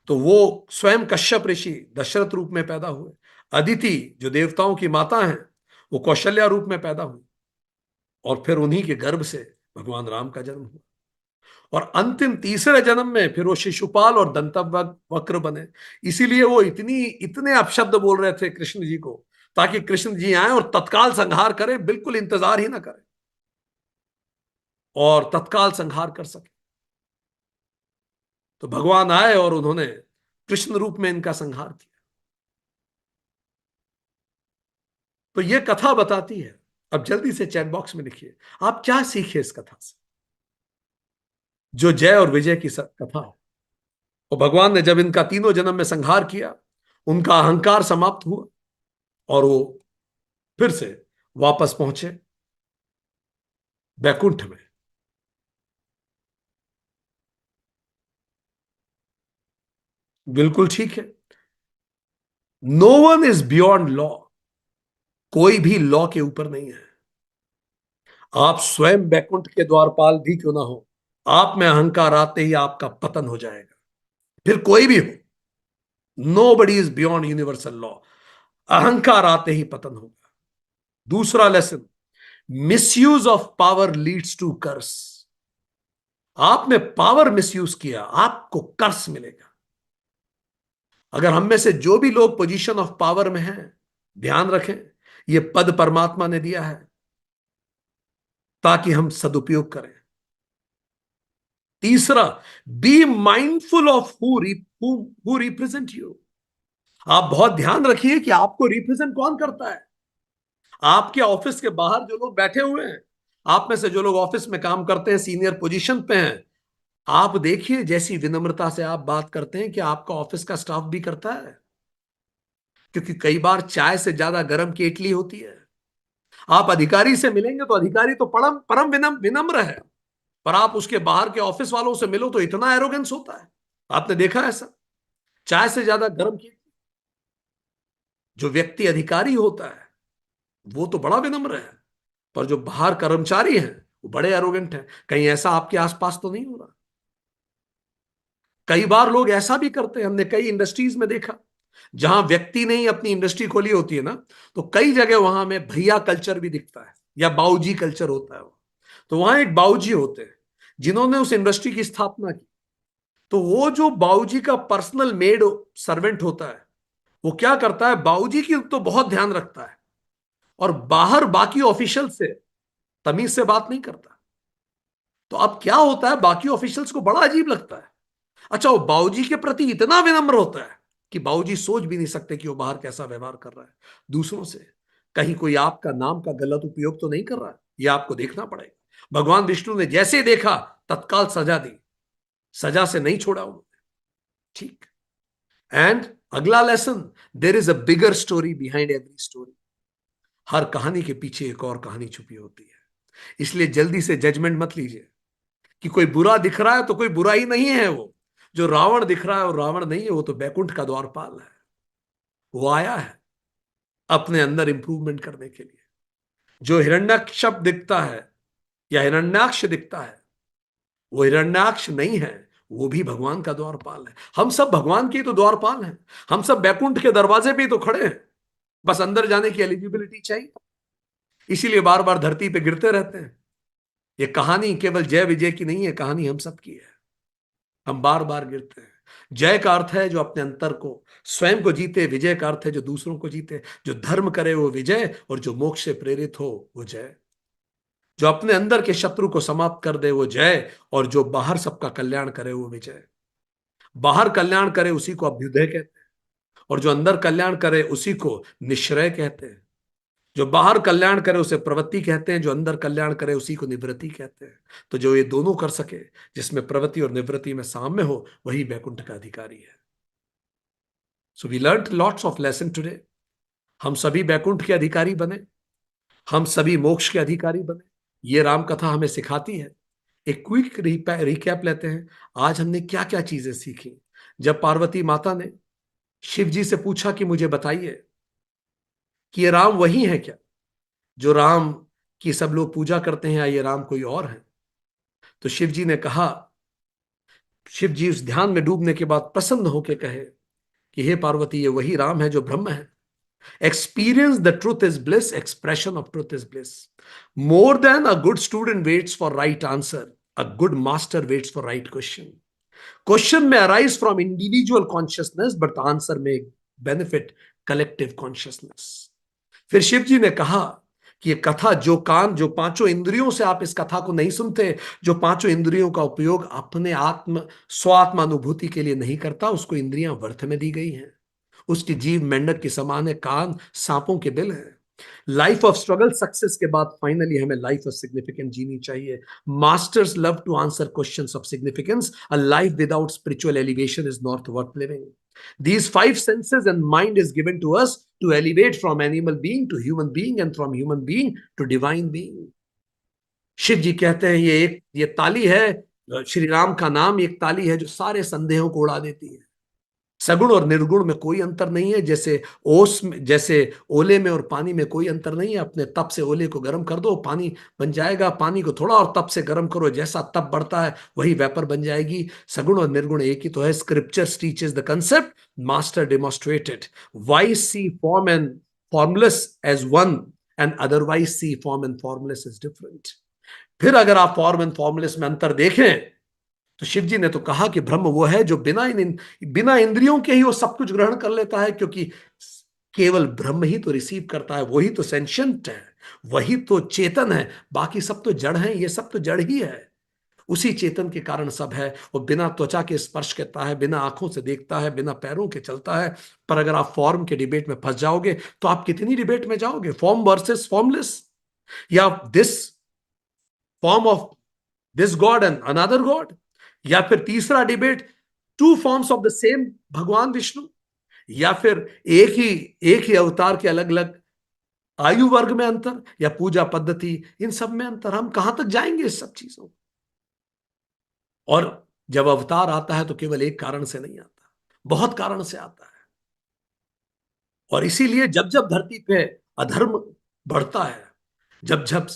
तो वो स्वयं कश्यप ऋषि दशरथ रूप में पैदा हुए। अदिति जो देवताओं की माता हैं, वो कौशल्या रूप में पैदा हुई, और फिर उन्हीं के गर्भ से भगवान राम का जन्म हुआ। और अंतिम तीसरे जन्म में फिर वो शिशुपाल और दंतवक्र बने। इसीलिए वो इतनी इतने अपशब्द बोल रहे थे कृष्ण जी को, ताकि कृष्ण जी आए और तत्काल संहार करें, बिल्कुल इंतजार ही ना करें, और तत्काल संहार कर सके। तो भगवान आए और उन्होंने कृष्ण रूप में इनका संहार किया। तो ये कथा बताती है। अब जल्दी से चैट बॉक्स में लिखिए, आप क्या सीखे इस कथा से, जो जय और विजय की कथा है। और भगवान ने जब इनका तीनों जन्म में संहार किया, उनका अहंकार समाप्त हुआ, और वो फिर से वापस पहुंचे बैकुंठ में। बिल्कुल ठीक है। No one is beyond law. कोई भी लॉ के ऊपर नहीं है। आप स्वयं बैकुंठ के द्वारपाल भी क्यों ना हो, आप में अहंकार आते ही आपका पतन हो जाएगा, फिर कोई भी हो। Nobody is beyond universal law. अहंकार आते ही पतन होगा। दूसरा lesson, misuse of power leads to curse. आपने पावर मिसयूज किया, आपको कर्स मिलेगा। अगर हम में से जो भी लोग पोजीशन ऑफ पावर में हैं, ध्यान रखें, यह पद परमात्मा ने दिया है ताकि हम सदुपयोग करें। तीसरा, be mindful of who represent you. आप बहुत ध्यान रखिए कि आपको रिप्रेजेंट कौन करता है। आपके ऑफिस के बाहर जो लोग बैठे हुए हैं, आप में से जो लोग ऑफिस में काम करते हैं, सीनियर पोजीशन पे हैं, आप देखिए जैसी विनम्रता से आप बात करते हैं कि आपका ऑफिस का स्टाफ भी करता है। क्योंकि कई बार चाय से ज्यादा गर्म केतली होती है। आप अधिकारी से मिलेंगे तो अधिकारी तो परम परम विनम्र है, पर आप उसके बाहर के ऑफिस वालों से मिलो तो इतना एरोगेंस होता है। आपने देखा ऐसा? चाय से ज्यादा गर्म केतली। जो व्यक्ति अधिकारी होता है वो तो बड़ा विनम्र है, पर जो बाहर कर्मचारी हैं वो बड़े एरोगेंट हैं। कहीं ऐसा आपके आसपास तो नहीं हो रहा? कई बार लोग ऐसा भी करते हैं, हमने कई इंडस्ट्रीज में देखा, जहां व्यक्ति ने ही अपनी इंडस्ट्री खोली होती है ना, तो कई जगह वहां में भैया कल्चर भी दिखता है, या बाऊजी कल्चर होता है। तो वहां एक बाऊजी होते हैं जिन्होंने उस इंडस्ट्री की स्थापना की। तो वो जो बाऊजी का पर्सनल मेड सर्वेंट होता है, वो क्या करता है, बाऊजी की तो बहुत ध्यान रखता है, और बाहर बाकी ऑफिशियल से तमीज से बात नहीं करता। तो अब क्या होता है, बाकी ऑफिशियल्स को बड़ा अजीब लगता है। अच्छा, वो बाऊजी के प्रति इतना विनम्र होता है कि बाऊजी सोच भी नहीं सकते कि वो बाहर कैसा व्यवहार कर रहा है दूसरों से। कहीं कोई आपका नाम का गलत उपयोग तो नहीं कर रहा है, ये आपको देखना पड़ेगा। भगवान विष्णु ने जैसे देखा, तत्काल सजा दी, सजा से नहीं छोड़ा उन्होंने। ठीक। एंड अगला lesson, there is a bigger story behind every story. हर कहानी के पीछे एक और कहानी छुपी होती है। इसलिए जल्दी से जजमेंट मत लीजिए कि कोई बुरा दिख रहा है तो कोई बुरा ही नहीं है। वो जो रावण दिख रहा है वो रावण नहीं है, वो तो बैकुंठ का द्वारपाल है। वो आया है अपने अंदर इंप्रूवमेंट करने के लिए। जो हिरण्यक्ष दिखता है या हिरण्याक्ष दिखता है, वो हिरण्याक्ष नहीं है, वो भी भगवान का द्वारपाल है। हम सब भगवान के तो द्वारपाल हैं। हम सब बैकुंठ के दरवाजे पे ही तो खड़े हैं, बस अंदर जाने की एलिजिबिलिटी चाहिए। इसीलिए बार बार धरती पे गिरते रहते हैं। ये कहानी केवल जय विजय की नहीं है, कहानी हम सब की है। हम बार बार गिरते हैं। जय का अर्थ है जो अपने अंतर को, स्वयं को जीते। विजय का अर्थ है जो दूसरों को जीते। जो धर्म करे वो विजय, और जो मोक्ष से प्रेरित हो वो जय। जो अपने अंदर के शत्रु को समाप्त कर दे वो जय, और जो बाहर सबका कल्याण करे वो विजय। बाहर कल्याण करे उसी को अभ्युदय कहते हैं, और जो अंदर कल्याण करे उसी को निश्रय कहते हैं। जो बाहर कल्याण करे उसे प्रवृत्ति कहते हैं, जो अंदर कल्याण करे उसी को निवृत्ति कहते हैं। तो जो ये दोनों कर सके, जिसमें प्रवृत्ति और निवृत्ति में साम्य हो, वही बैकुंठ का अधिकारी है। So we learn lots of lesson today. हम सभी बैकुंठ के अधिकारी बने, हम सभी मोक्ष के अधिकारी बने। ये राम कथा हमें सिखाती है। एक क्विक रिकैप लेते हैं। आज हमने क्या क्या चीजें सीखी। जब पार्वती माता ने शिव जी से पूछा कि मुझे बताइए कि ये राम वही है क्या, जो राम की सब लोग पूजा करते हैं, या ये राम कोई और है, तो शिव जी ने कहा शिव जी उस ध्यान में डूबने के बाद प्रसन्न होकर कहे कि हे पार्वती, ये वही राम है जो ब्रह्म है। Experience the truth is bliss, expression of truth is bliss. More than a good student waits for right answer, a good master waits for right question. Question may arise from individual consciousness, but the answer may benefit collective consciousness. फिर शिव जी ने कहा कि ये कथा, जो कान, जो पांचों इंद्रियों से आप इस कथा को नहीं सुनते, जो पांचों इंद्रियों का उपयोग अपने स्वात्मानुभूति के लिए नहीं करता, उसको इंद्रियां व्यर्थ में दी गई हैं। उसकी जीव मेंढक के समान है, कान सांपों के बिल है। लाइफ ऑफ स्ट्रगल सक्सेस के बाद फाइनली हमें लाइफ ऑफ सिग्निफिकेंस जीनी चाहिए। Masters love to answer questions of significance. A life without spiritual elevation is not worth living. These five senses and mind is given to us to elevate from animal being to human being and from human being to divine being. Shiv ji कहते हैं ये ताली है, श्री राम का नाम एक ताली है जो सारे संदेहों को उड़ा देती है। सगुण और निर्गुण में कोई अंतर नहीं है। जैसे ओले में और पानी में कोई अंतर नहीं है। अपने तप से ओले को गर्म कर दो, पानी बन जाएगा। पानी को थोड़ा और तप से गर्म करो, जैसा तप बढ़ता है वही वेपर बन जाएगी। सगुण और निर्गुण एक ही तो है। Scripture teaches the concept, master demonstrated. Wise see form and formless as one, and otherwise see form and formless is different. फिर अगर आप फॉर्म एंड फॉर्मलेस में अंतर देखें तो शिव जी ने तो कहा कि ब्रह्म वो है जो बिना इंद्रियों के ही वो सब कुछ ग्रहण कर लेता है, क्योंकि केवल ब्रह्म ही तो रिसीव करता है। वही तो सेंशियंट है, वही तो चेतन है। बाकी सब तो जड़ है, ये सब तो जड़ ही है। उसी चेतन के कारण सब है। वो बिना त्वचा के स्पर्श करता है, बिना आंखों से देखता है, बिना पैरों के चलता है। पर अगर आप फॉर्म के डिबेट में फंस जाओगे तो आप कितनी डिबेट में जाओगे? फॉर्म वर्सेस फॉर्मलेस, या this form of this God and another God, या फिर तीसरा debate, two forms of the same भगवान विष्णु, या फिर एक ही अवतार के अलग अलग आयु वर्ग में अंतर, या पूजा पद्धति, इन सब में अंतर। हम कहां तक जाएंगे इस सब चीजों? और जब अवतार आता है तो केवल एक कारण से नहीं आता, बहुत कारण से आता है। और इसीलिए जब जब धरती पे अधर्म बढ़ता है, जब जब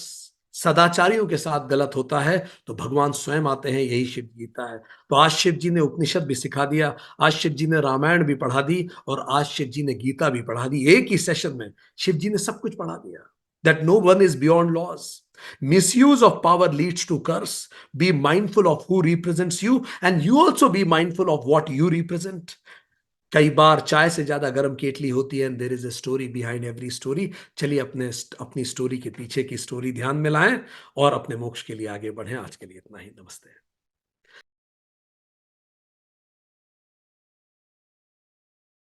सदाचारियों के साथ गलत होता है, तो भगवान स्वयं आते हैं। यही शिव गीता है। तो आज शिव जी ने उपनिषद भी सिखा दिया, आज शिव जी ने रामायण भी पढ़ा दी, और आज शिव जी ने गीता भी पढ़ा दी। एक ही सेशन में शिव जी ने सब कुछ पढ़ा दिया। That no one is beyond laws. Misuse of power leads to curse. Be mindful of who represents you, and you also be mindful of what you represent. कई बार चाय से ज्यादा गर्म केतली होती है, and there is a story behind every story. चलिए अपनी स्टोरी के पीछे की स्टोरी ध्यान में लाएं और अपने मोक्ष के लिए आगे बढ़ें। आज के लिए इतना ही। नमस्ते।